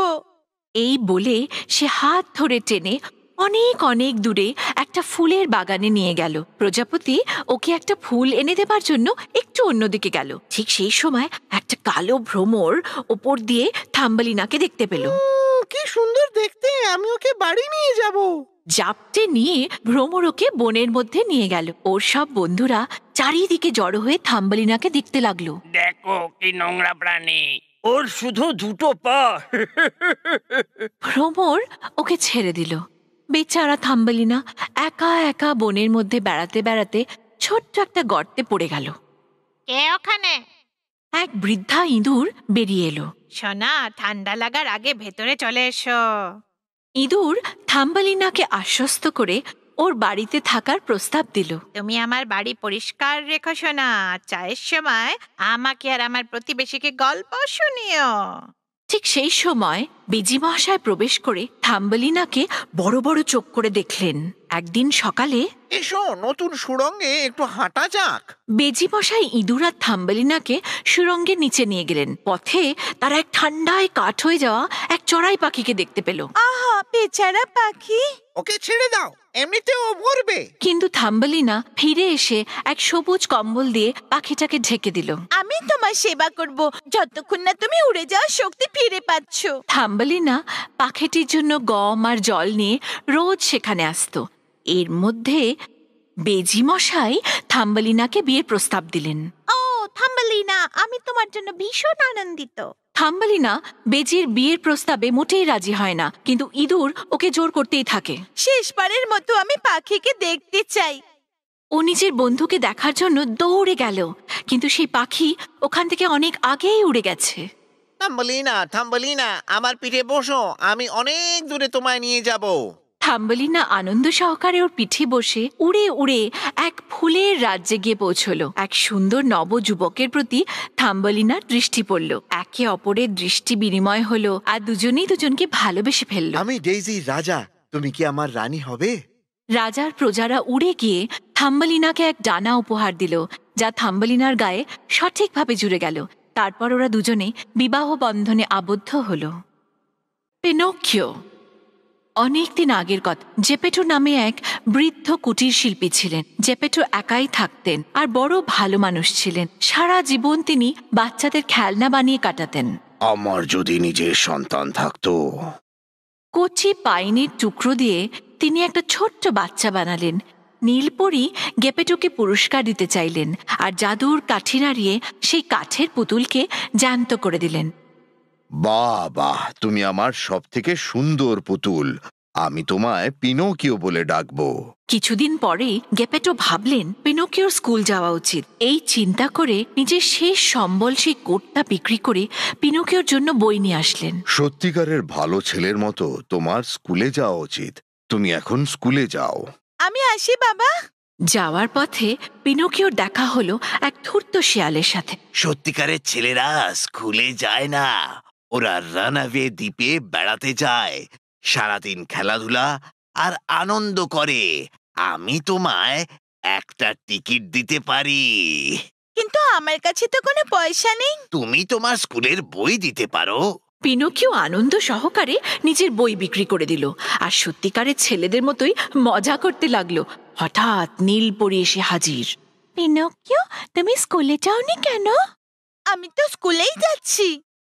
এই বলে সে হাত ধরে টেনে অনেক অনেক দূরে একটা ফুলের বাগানে নিয়ে গেল। প্রজাপতি ওকে একটা ফুল এনে দেবার জন্য একটু অন্যদিকে গেল। ঠিক সেই সময় একটা কালো ভ্রমর ওপর দিয়ে থাম্বলিনাকে দেখতে পেল। কি সুন্দর দেখতে, আমি ওকে বাড়ি নিয়ে যাব। জাপটে নিয়ে ভ্রমর ওকে বনের মধ্যে নিয়ে গেল। ওর সব বন্ধুরা চারিদিকে জড়ো হয়ে থাম্বলিনাকে দেখতে লাগলো। দেখো কি নোংরা প্রাণী, ওর শুধু দুটো পা। ভ্রমর ওকে ছেড়ে দিল। বেচারা থাম্বলিনা একা একা বনের মধ্যে বেড়াতে বেড়াতে ছোট্ট একটা গর্তে পড়ে গেল। কে ওখানে? এক বৃদ্ধা ইঁদুর বেরিয়ে এলো। সোনা, ঠান্ডা লাগার আগে ভেতরে চলে এসো। ইঁদুর থাম্বলিনাকে আশ্বস্ত করে ওর বাড়িতে থাকার প্রস্তাব দিল। তুমি আমার বাড়ি পরিষ্কার রেখো সোনা, চায়ের সময় আমাকে আর আমার প্রতিবেশীকে গল্প শুনিও। ঠিক সেই সময় বেজি মহাশয় প্রবেশ করে থাম্বলিনাকে বড় বড় চোখ করে দেখলেন। একদিন সকালে এসো নতুন সুড়ঙ্গে একটু হাঁটা যাক। বেজি মশাই ইঁদুর আর থাম্বলিনাকে সুড়ঙ্গের নিচে নিয়ে গেলেন। পথে তারা এক ঠান্ডায় কাঠ হয়ে যাওয়া এক চড়াই পাখিকে দেখতে পেল। আহা, বেচারা পাখি। ওকে ছেড়ে দাও, এমনিতেও মরবে। কিন্তু থাম্বলিনা ফিরে এসে এক সবুজ কম্বল দিয়ে পাখিটাকে ঢেকে দিল। আমি তোমার সেবা করব যতক্ষণ না তুমি উড়ে যাওয়ার শক্তি ফিরে পাচ্ছ। থাম্বলিনা পাখিটির জন্য গম আর জল নিয়ে রোজ সেখানে আসতো। এর মধ্যে বেজি মশাই থাম্বলিনাকে বিয়ের প্রস্তাব দিলেন। ও থাম্বলিনা, আমি তোমার জন্য ভীষণ আনন্দিত। থাম্বলিনা বেজির বিয়ের প্রস্তাবে মোটেই রাজি হয় না, কিন্তু ইঁদুর ওকে জোর করতেই থাকে। শেষবারের মতো আমি পাখিকে দেখতে চাই। ও নিজের বন্ধুকে দেখার জন্য দৌড়ে গেল, কিন্তু সেই পাখি ওখান থেকে অনেক আগেই উড়ে গেছে। থাম্বলিনা, থাম্বলিনা, আমার পিঠে বসো, আমি অনেক দূরে তোমায় নিয়ে যাব। থাম্বলিনা আনন্দ সহকারে ওর পিঠে বসে উড়ে উড়ে এক ফুলের রাজ্যে গিয়ে পৌঁছলো। এক সুন্দর নবযুবকের প্রতি থাম্বলিনার দৃষ্টি পড়ল। একে অপরের দৃষ্টি বিনিময় হলো আর দুজনেই দুজনকে ভালোবেসে ফেলল। আমি ডেইজির রাজা, তুমি কি আমার রানী হবে? রাজার প্রজারা উড়ে গিয়ে থাম্বলিনাকে এক ডানা উপহার দিল, যা থাম্বলিনার গায়ে সঠিকভাবে জুড়ে গেল। তারপর ওরা দুজনে বিবাহ বন্ধনে আবদ্ধ হল। পিনোকিও। অনেকদিন আগের কথা। জেপেটো নামে এক বৃদ্ধ কুটির শিল্পী ছিলেন। জেপেটো একাই থাকতেন আর বড় ভালো মানুষ ছিলেন। সারা জীবন তিনি বাচ্চাদের খেলনা বানিয়ে কাটাতেন। আমার যদি নিজের সন্তান থাকতো। কচি পাইনের টুকরো দিয়ে তিনি একটা ছোট্ট বাচ্চা বানালেন। নীলপরি গেপেটোকে পুরস্কার দিতে চাইলেন আর জাদুর কাঠি নাড়িয়ে সেই কাঠের পুতুলকে জ্যান্ত করে দিলেন। বাহ বাহ, তুমি আমার সব থেকে সুন্দর পুতুল। আমি তোমায় পিনোকিও বলে ডাকবো। কিছুদিন পরেই গেপেটো ভাবলেন পিনোকিওর স্কুল যাওয়া উচিত। এই চিন্তা করে নিজের শেষ সম্বল সেই কোটটা বিক্রি করে পিনোকিওর জন্য বই নিয়ে আসলেন। সত্যিকারের ভালো ছেলের মতো তোমার স্কুলে যাওয়া উচিত। তুমি এখন স্কুলে যাও। আমি আসি বাবা। যাওয়ার পথে পিনোকিওর দেখা হলো এক ধূর্ত শিয়ালের সাথে। সত্যিকারের ছেলেরা স্কুলে যায় না, ওরা রানওয়ে দ্বীপে বেড়াতে যায়, সারাদিন খেলাধুলা আর আনন্দ করে। আমি তোমায় একটা টিকিট দিতে পারি। কিন্তু আমার কাছে তো কোনো পয়সা নেই। তুমি তোমার স্কুলের বই দিতে পারো। পিনোকিও আনন্দ সহকারে নিজের বই বিক্রি করে দিল আর সত্যিকারের ছেলেদের মতোই মজা করতে লাগলো। হঠাৎ নীলপরি এসে হাজির। পিনোকিও, তুমি স্কুলে যাওনি কেন? আমি তো স্কুলেই যাচ্ছি।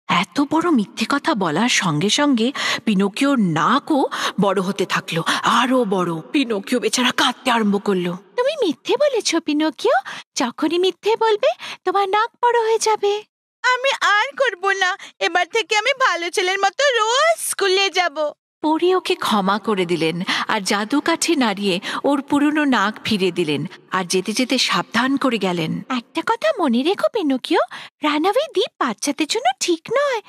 এত বড় মিথ্যে কথা বলার সঙ্গে সঙ্গে পিনোকিওর নাকও বড় হতে থাকলো, আরো বড়। পিনোকিও বেচারা কাঁদতে আরম্ভ করলো। তুমি মিথ্যে বলেছ পিনোকিও। যখনই মিথ্যে বলবে তোমার নাক বড় হয়ে যাবে। আমি আর করব না। এবার থেকে আমি ভালো ছেলের মতো রোজ স্কুলে যাব। পরি ওকে ক্ষমা করে দিলেন আর জাদু কাঠি নাড়িয়ে ওর পুরনো নাক ফিরে দিলেন আর যেতে যেতে সাবধান করে গেলেন। একটা কথা মনে রেখো পিনোকিও, রানওয়ে দ্বীপ বাচ্চাদের জন্য ঠিক নয়।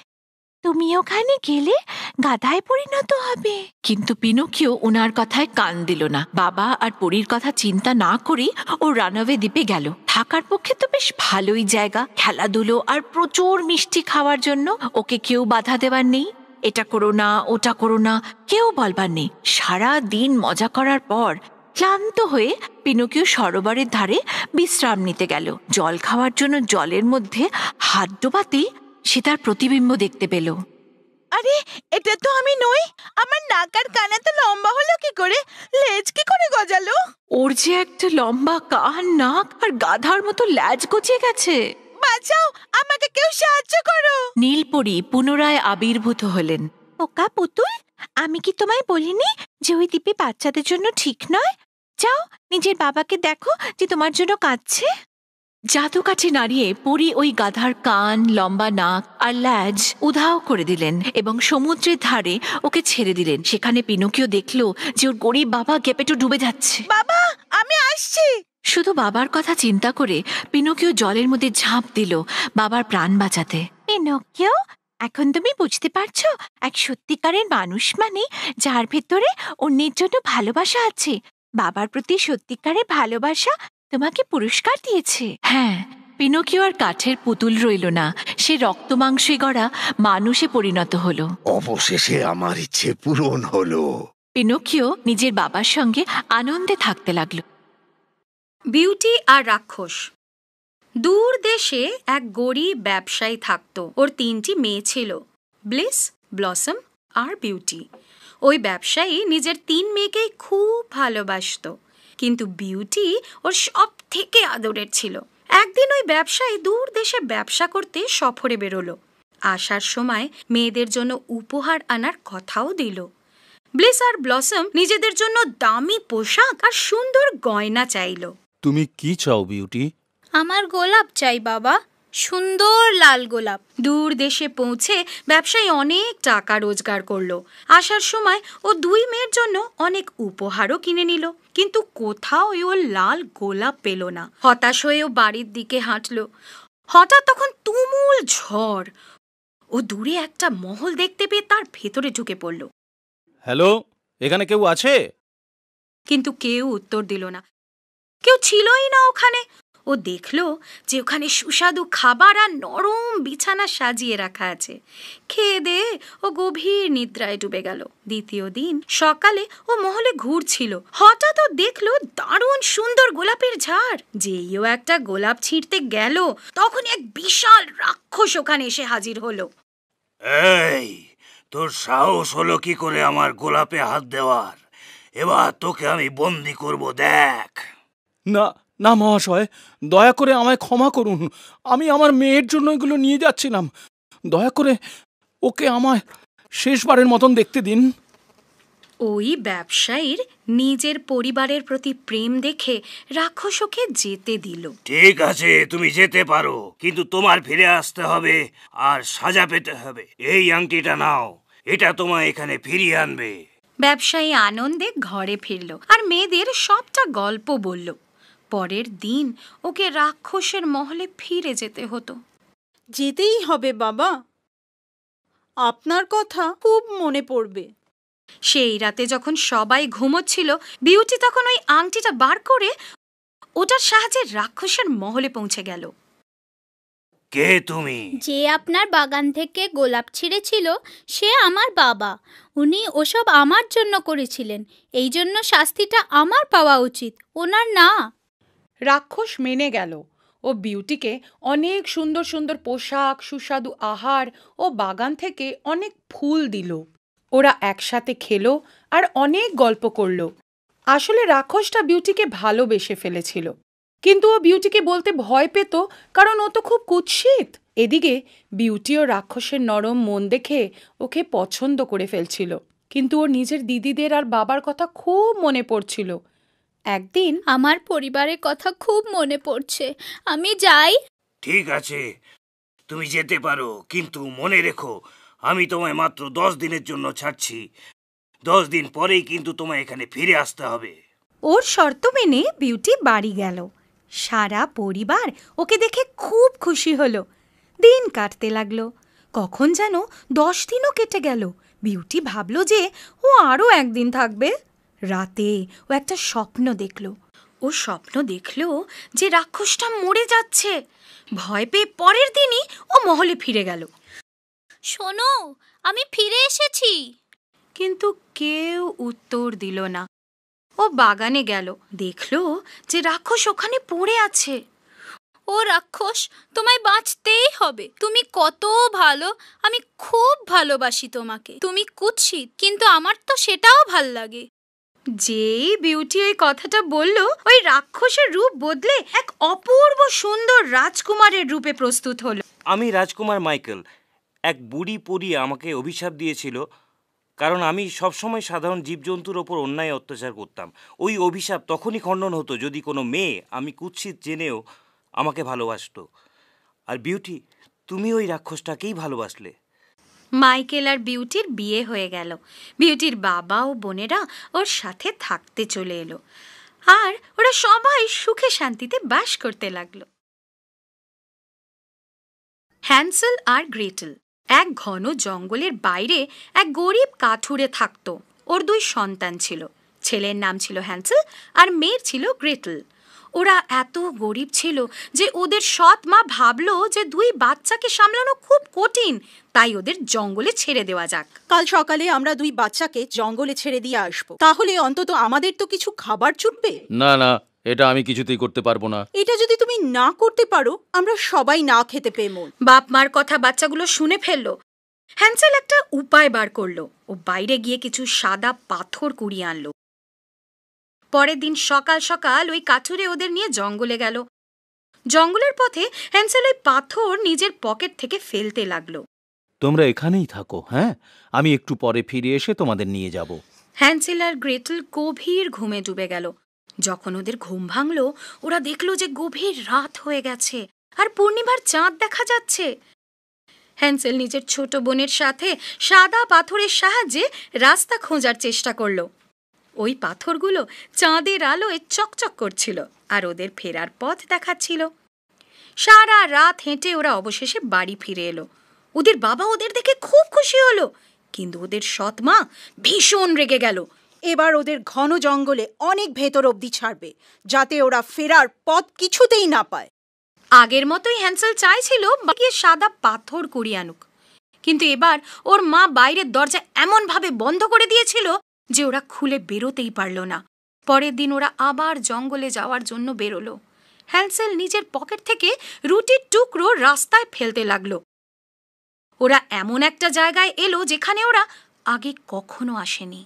তুমি ওখানে গেলে গাধায় পরিণত হবে। কিন্তু পিনোকিও ওনার কথায় কান দিল না। বাবা আর পরীর কথা চিন্তা না করেই ও রানওয়ে দ্বীপে গেল। থাকার পক্ষে তো বেশ ভালোই জায়গা, খেলাধুলো আর প্রচুর মিষ্টি খাওয়ার জন্য। ওকে কেউ বাধা দেবার নেই, এটা করো না ওটা করো না কেউ বলবার নেই। সারা দিন মজা করার পর ক্লান্ত হয়ে পিনোকিও সরোবরের ধারে বিশ্রাম নিতে গেল। জল খাওয়ার জন্য জলের মধ্যে হাত ডোবাতেই সে তার প্রতিবিম্ব দেখতে পেল। আরে, এটা তো আমি নই। আমার নাক আর কান এত লম্বা হলো কি করে? লেজ কি করে গজালো? ওর যে একটা লম্বা কান, নাক আর গাধার মতো ল্যাজ গজিয়ে গেছে। বাঁচাও, আমাকে কেউ সাহায্য করো। নীলপরি পুনরায় আবির্ভূত হলেন। ওকা পুতুল, আমি কি তোমায় বলিনি যে ওই দ্বীপে বাচ্চাদের জন্য ঠিক নয়? যাও, নিজের বাবাকে দেখো যে তোমার জন্য কাঁদছে। জাদু কাঠি নাড়িয়ে পরি ওই গাধার কান, লম্বা নাক আর ল্যাজ উধাও করে দিলেন এবং সমুদ্রের ধারে ওকে ছেড়ে দিলেন। সেখানে পিনোকিও দেখলো যে ওর গরিব বাবা গেপেটো ডুবে যাচ্ছে। বাবা, আমি আসছি। শুধু বাবার কথা চিন্তা করে পিনোকিও জলের মধ্যে ঝাঁপ দিল বাবার প্রাণ বাঁচাতে। পিনোকিও, এখন তুমি বুঝতে পারছো এক সত্যিকারের মানুষ মানে যার ভেতরে অন্যের জন্য ভালোবাসা আছে। বাবার প্রতি সত্যিকারের ভালোবাসা তোমাকে পুরস্কার দিয়েছে। হ্যাঁ, পিনোকিও আর কাঠের পুতুল রইল না, সে রক্ত মাংসে গড়া মানুষে পরিণত হলো। অবশেষে আমার ইচ্ছে পূরণ হলো। পিনোকিও নিজের বাবার সঙ্গে আনন্দে থাকতে লাগলো। বিউটি আর রাক্ষস। দূর দেশে এক গরিব ব্যবসায়ী থাকত। ওর 3টি মেয়ে ছিল, ব্লিস, ব্লসম আর বিউটি। ওই ব্যবসায়ী নিজের 3 মেয়েকেই খুব ভালোবাসত, কিন্তু বিউটি ওর সব থেকে আদরের ছিল। একদিন ওই ব্যবসায়ী দূর দেশে ব্যবসা করতে সফরে বেরোলো। আসার সময় মেয়েদের জন্য উপহার আনার কথাও দিল। ব্লিস আর ব্লসম নিজেদের জন্য দামি পোশাক আর সুন্দর গয়না চাইল। তুমি কি চাও বিউটি? আমার গোলাপ চাই বাবা, সুন্দর লাল গোলাপ। দূর দেশে পৌঁছে ব্যবসায়ী অনেক টাকা রোজগার করলো। আসার সময় ও 2 মেয়ের জন্য অনেক উপহারও কিনে নিল, কিন্তু কোথাও ও লাল গোলাপ পেল না। হতাশ হয়ে ও বাড়ির দিকে হাঁটলো। হঠাৎ তখন তুমুল ঝড়। ও দূরে একটা মহল দেখতে পেয়ে তার ভেতরে ঢুকে পড়ল। হ্যালো, এখানে কেউ আছে? কিন্তু কেউ উত্তর দিল না, কেউ ছিলই না ওখানে। ও দেখল যে ওখানে সুস্বাদু খাবার আর নরম বিছানা সাজিয়ে রাখা আছে। খেয়ে দিয়ে ও গভীর নিদ্রায় ডুবে গেল। দ্বিতীয় দিন সকালে ও মহলে ঘুরছিল। হঠাৎ ও দেখল দারুণ সুন্দর গোলাপের ঝাড়। যেই ও একটা গোলাপ ছিঁড়তে গেল, তখন এক বিশাল রাক্ষস ওখানে এসে হাজির হলো। এই, তোর সাহস হলো কি করে আমার গোলাপে হাত দেওয়ার? এবার তোকে আমি বন্দি করব, দেখ। না না মহাশয়, দয়া করে আমায় ক্ষমা করুন। আমি আমার মেয়ের জন্য এগুলো নিয়ে যাচ্ছিলাম। দয়া করে ওকে আমায় শেষবারের মতন দেখতে দিন। ওই ব্যবসায়ীর নিজের পরিবারের প্রতি প্রেম দেখে রাক্ষস ওকে যেতে দিল। ঠিক আছে, তুমি যেতে পারো, কিন্তু তোমার ফিরে আসতে হবে আর সাজা পেতে হবে। এই আংটিটা নাও, এটা তোমায় এখানে ফিরিয়ে আনবে। ব্যবসায়ী আনন্দে ঘরে ফিরল আর মেয়েদের সবটা গল্প বলল। পরের দিন ওকে রাক্ষসের মহলে ফিরে যেতে হতো। যেতেই হবে বাবা, আপনার কথা খুব মনে পড়বে। সেই রাতে যখন সবাই ঘুমোচ্ছিল, বিউটি তখন ওই আংটিটা বার করে ওটার সাহায্যে রাক্ষসের মহলে পৌঁছে গেল। কে তুমি? যে আপনার বাগান থেকে গোলাপ ছিঁড়েছিল সে আমার বাবা। উনি ওসব আমার জন্য করেছিলেন, এই জন্য শাস্তিটা আমার পাওয়া উচিত, ওনার না। রাক্ষস মেনে গেল ও বিউটিকে অনেক সুন্দর সুন্দর পোশাক, সুস্বাদু আহার ও বাগান থেকে অনেক ফুল দিল। ওরা একসাথে খেলো আর অনেক গল্প করলো। আসলে রাক্ষসটা বিউটিকে ভালোবেসে ফেলেছিল, কিন্তু ও বিউটিকে বলতে ভয় পেত, কারণ ও তো খুব কুৎসিত। এদিকে বিউটি ও রাক্ষসের নরম মন দেখে ওকে পছন্দ করে ফেলছিল, কিন্তু ওর নিজের দিদিদের আর বাবার কথা খুব মনে পড়ছিল। একদিন, আমার পরিবারের কথা খুব মনে পড়ছে, আমি যাই। ঠিক আছে, তুমি যেতে পারো, কিন্তু মনে রেখো আমি তোমায় মাত্র 10 দিনের জন্য ছাড়ছি। 10 দিন পরেই কিন্তু তোমায় এখানে ফিরে আসতে হবে। ওর শর্ত মেনে বিউটি বাড়ি গেল। সারা পরিবার ওকে দেখে খুব খুশি হলো। দিন কাটতে লাগলো। কখন যেন 10 দিনও কেটে গেল। বিউটি ভাবলো যে ও আরও একদিন থাকবে। রাতে ও একটা স্বপ্ন দেখল। ও স্বপ্ন দেখল যে রাক্ষসটা মরে যাচ্ছে। ভয় পেয়ে পরের দিনই ও মহলে ফিরে গেল। শোনো, আমি ফিরে এসেছি। কিন্তু কেউ উত্তর দিল না। ও বাগানে গেল, দেখল যে রাক্ষস ওখানে পড়ে আছে। ও রাক্ষস, তোমায় বাঁচতেই হবে, তুমি কত ভালো, আমি খুব ভালোবাসি তোমাকে। তুমি কুৎসিত, কিন্তু আমার তো সেটাও ভাল লাগে। যেই বিউটি ওই কথাটা বলল, ওই রাক্ষসের রূপ বদলে এক অপূর্ব সুন্দর রাজকুমারের রূপে প্রস্তুত হলো। আমি রাজকুমার মাইকেল। এক বুড়ি পরী আমাকে অভিশাপ দিয়েছিল, কারণ আমি সবসময় সাধারণ জীবজন্তুর ওপর অন্যায় অত্যাচার করতাম। ওই অভিশাপ তখনই খণ্ডন হতো যদি কোনো মেয়ে, আমি কুৎসিত জেনেও, আমাকে ভালোবাসতো। আর বিউটি, তুমি ওই রাক্ষসটাকেই ভালোবাসলে। মাইকেল আর বিউটির বিয়ে হয়ে গেল। বিউটির বাবা ও বোনেরা ওর সাথে থাকতে চলে এলো, আর ওরা সবাই সুখে শান্তিতে বাস করতে লাগলো। হ্যান্সেল আর গ্রেটেল। এক ঘন জঙ্গলের বাইরে এক গরিব কাঠুরে থাকত। ওর 2 সন্তান ছিল। ছেলের নাম ছিল হ্যান্সেল আর মেয়ের ছিল গ্রেটেল। ওরা এত গরিব ছিল যে ওদের সৎ মা ভাবলো যে 2 বাচ্চাকে সামলানো খুব কঠিন, তাই ওদের জঙ্গলে ছেড়ে দেওয়া যাক। কাল সকালে আমরা 2 বাচ্চাকে জঙ্গলে ছেড়ে দিয়ে আসবো, তাহলে অন্তত আমাদের তো কিছু খাবার জুটবে। না না, এটা আমি কিছুতেই করতে পারবো না। এটা যদি তুমি না করতে পারো, আমরা সবাই না খেতে পেয়ে মন। বাপ মার কথা বাচ্চাগুলো শুনে ফেললো। হ্যান্সেল একটা উপায় বার করলো। ও বাইরে গিয়ে কিছু সাদা পাথর কুড়িয়ে আনলো। পরের দিন সকাল সকাল ওই কাঠুরে ওদের নিয়ে জঙ্গলে গেল। জঙ্গলের পথে হ্যান্সেল ওই পাথর নিজের পকেট থেকে ফেলতে লাগলো। তোমরা এখানেই থাকো, হ্যাঁ, আমি একটু পরে ফিরে এসে তোমাদের নিয়ে যাব। হ্যান্সেল আর গ্রেটেল গভীর ঘুমে ডুবে গেল। যখন ওদের ঘুম ভাঙলো, ওরা দেখলো যে গভীর রাত হয়ে গেছে আর পূর্ণিমার চাঁদ দেখা যাচ্ছে। হ্যান্সেল নিজের ছোট বোনের সাথে সাদা পাথরের সাহায্যে রাস্তা খোঁজার চেষ্টা করলো। ওই পাথরগুলো চাঁদের আলোয় চকচক করছিল আর ওদের ফেরার পথ দেখাচ্ছিল। সারা রাত হেঁটে ওরা অবশেষে বাড়ি ফিরে এলো। ওদের বাবা ওদের দেখে খুব খুশি হলো, কিন্তু ওদের সৎ মা ভীষণ রেগে গেল। এবার ওদের ঘন জঙ্গলে অনেক ভেতর অবধি ছাড়বে, যাতে ওরা ফেরার পথ কিছুতেই না পায়। আগের মতোই হ্যান্সেল চাইছিল বাকি সাদা পাথর কুড়িয়ে আনুক, কিন্তু এবার ওর মা বাইরের দরজা এমনভাবে বন্ধ করে দিয়েছিল যে ওরা খুলে বেরোতেই পারল না। পরের দিন ওরা আবার জঙ্গলে যাওয়ার জন্য বেরোলো। হ্যান্সেল নিজের পকেট থেকে রুটির টুকরো রাস্তায় ফেলতে লাগলো। ওরা এমন একটা জায়গায় এলো যেখানে ওরা আগে কখনো আসেনি।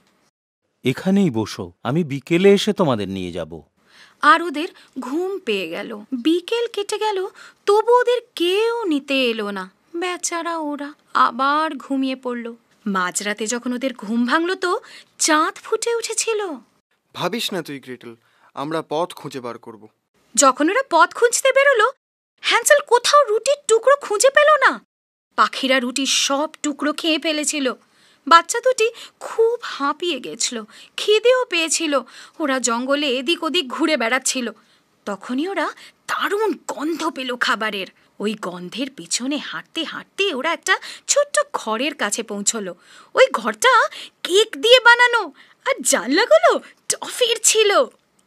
এখানেই বসো, আমি বিকেলে এসে তোমাদের নিয়ে যাব। আর ওদের ঘুম পেয়ে গেল। বিকেল কেটে গেল, তবু ওদের কেউ নিতে এলো না। বেচারা ওরা আবার ঘুমিয়ে পড়ল। মাঝরাতে যখন ওদের ঘুম ভাঙলো তো চাঁদ ফুটে উঠেছিল। ভাবিস না তুই গ্রেটেল, আমরা পথ খুঁজে বার করব। যখন ওরা পথ খুঁজতে বেরোলো, হ্যান্সেল কোথাও রুটির টুকরো খুঁজে পেল না। পাখিরা রুটির সব টুকরো খেয়ে ফেলেছিল। বাচ্চা দুটি খুব হাঁপিয়ে গেছিল, খিদেও পেয়েছিল। ওরা জঙ্গলে এদিক ওদিক ঘুরে বেড়াচ্ছিল। তখনই ওরা দারুণ গন্ধ পেল খাবারের। ওই গন্ধের পিছনে হাঁটতে হাঁটতে ওরা একটা ছোট্ট ঘরের কাছে পৌঁছলো। ওই ঘরটা কেক দিয়ে বানানো আর জানলাগুলো টফির ছিল।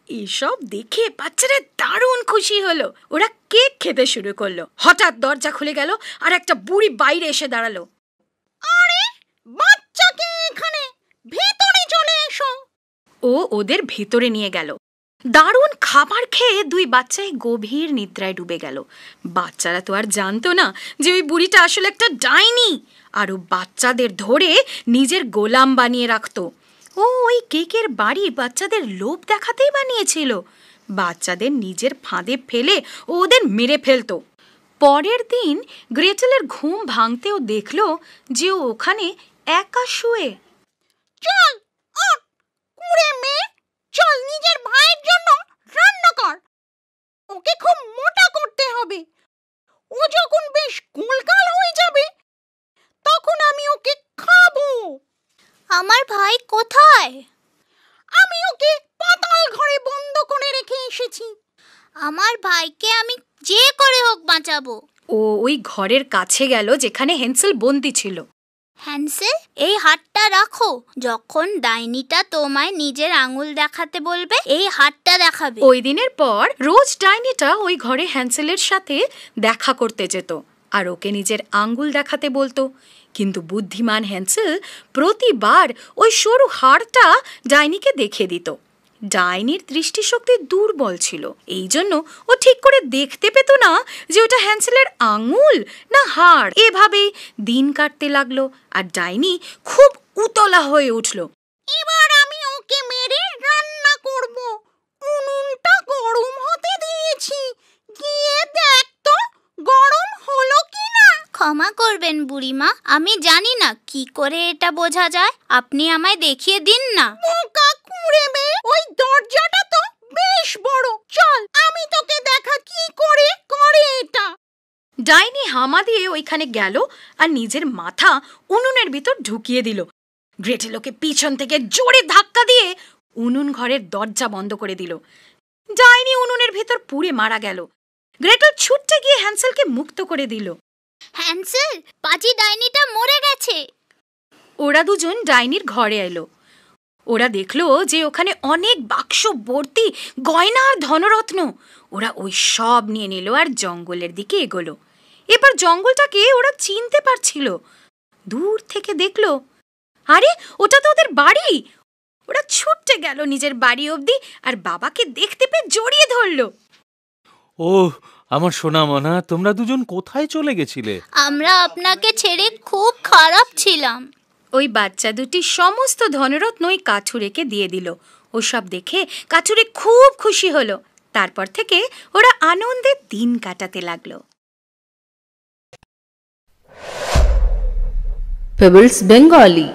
এসব দেখে বাচ্চারা দারুণ খুশি হলো। ওরা কেক খেতে শুরু করলো। হঠাৎ দরজা খুলে গেল আর একটা বুড়ি বাইরে এসে দাঁড়ালো। আরে বাচ্চাকে এখানে ভেতরে চলে এসো। ও ওদের ভেতরে নিয়ে গেল। দারুণ খাবার খেয়ে 2 বাচ্চাই গভীর নিদ্রায় ডুবে গেল। বাচ্চারা তো আর জানতো না যে ওই বুড়িটা আসলে একটা ডাইনি, আর ও বাচ্চাদের ধরে নিজের গোলাম বানিয়ে রাখতো। ও ওই কেকের বাড়ি বাচ্চাদের লোভ দেখাতেই বানিয়েছিল। বাচ্চাদের নিজের ফাঁদে ফেলে ও ওদের মেরে ফেলতো। পরের দিন গ্রেটেলের ঘুম ভাঙতেও দেখল যে ও ওখানে একা শুয়ে। চল ওঠ কুড়ে মেয়ে, চল নিজের ভাইয়ের জন্য রান্না কর। ওকে খুব মোটা করতে হবে। ও যখন বেশ গোলগাল হয়ে যাবে তখন আমি ওকে খাবো। আমার ভাই কোথায়? আমি ওকে পাতাল ঘরে বন্ধ করে রেখে এসেছি। আমার ভাইকে আমি যে করে হোক বাঁচাবো। ও ওই ঘরের কাছে গেল যেখানে হ্যান্সেল বন্দী ছিল। হ্যান্সেল, এই হাতটা রাখো। যখন ডাইনিটা তোমায় নিজের আঙুল দেখাতে বলবে, এই হাতটা দেখাবে। ওই দিনের পর রোজ ডাইনিটা ওই ঘরে হ্যান্সেলের সাথে দেখা করতে যেত আর ওকে নিজের আঙ্গুল দেখাতে বলতো। কিন্তু বুদ্ধিমান হ্যান্সেল প্রতিবার ওই সরু হাড়টা ডাইনিকে দেখিয়ে দিত। ডাইনির দৃষ্টিশক্তি দুর্বল ছিল, এই জন্য ও ঠিক করে দেখতে পেত না যে ওটা হ্যান্সেলের আঙুল না হাড়। এভাবেই দিন কাটতে লাগলো আর ডাইনি খুব উতলা হয়ে উঠল। এবার আমি ওকে মেরে রান্না করব। উনুনটা গরম হতে দিয়েছি, গিয়ে দেখ তো গরম হলো কিনা। ক্ষমা করবেন বুড়িমা, আমি জানি না কি করে এটা বোঝা যায়। আপনি আমায় দেখিয়ে দিন না। বোকা কুঁড়ে মেয়ে, ওই দরজাটা তো বেশ বড়। চল আমি তোকে দেখা কি করে করে এটা। ডাইনি হামা দিয়ে ওইখানে গেল আর নিজের মাথা উনুনের ভিতর ঢুকিয়ে দিল। গ্রেটেল ওকে পিছন থেকে জোরে ধাক্কা দিয়ে উনুন ঘরের দরজা বন্ধ করে দিল। ডাইনি উনুনের ভিতর পুড়ে মারা গেল। গ্রেটেল ছুটতে গিয়ে হ্যান্সেলকে মুক্ত করে দিল। হ্যান্সেল, পাজি ডাইনিটা মরে গেছে। ওরা দুজন ডাইনির ঘরে এলো। ওরা দেখলো যে ওখানে অনেক বাক্স ভর্তি গয়না আর ধনরত্ন। ওরা ওই সব নিয়ে নিল আর জঙ্গলের দিকে এগোলো। এবার জঙ্গলটাকে ওরা চিনতে পারছিল। দূর থেকে দেখলো, আরে ওটা তো ওদের বাড়ি। ওরা ছুটতে গেল নিজের বাড়ি অবধি আর বাবাকে দেখতে পেয়ে জড়িয়ে ধরলো। ও আমার সোনা মনা, তোমরা দুজন কোথায় চলে গেছিলে? আমরা আপনাকে ছেড়ে খুব খারাপ ছিলাম। ওই বাচ্চা দুটি সমস্ত ধনরত্ন ওই কাঠুরেকে দিয়ে দিল। ওসব দেখে কাঠুরে খুব খুশি হলো। তারপর থেকে ওরা আনন্দে দিন কাটাতে লাগলো। Pebbles Bengali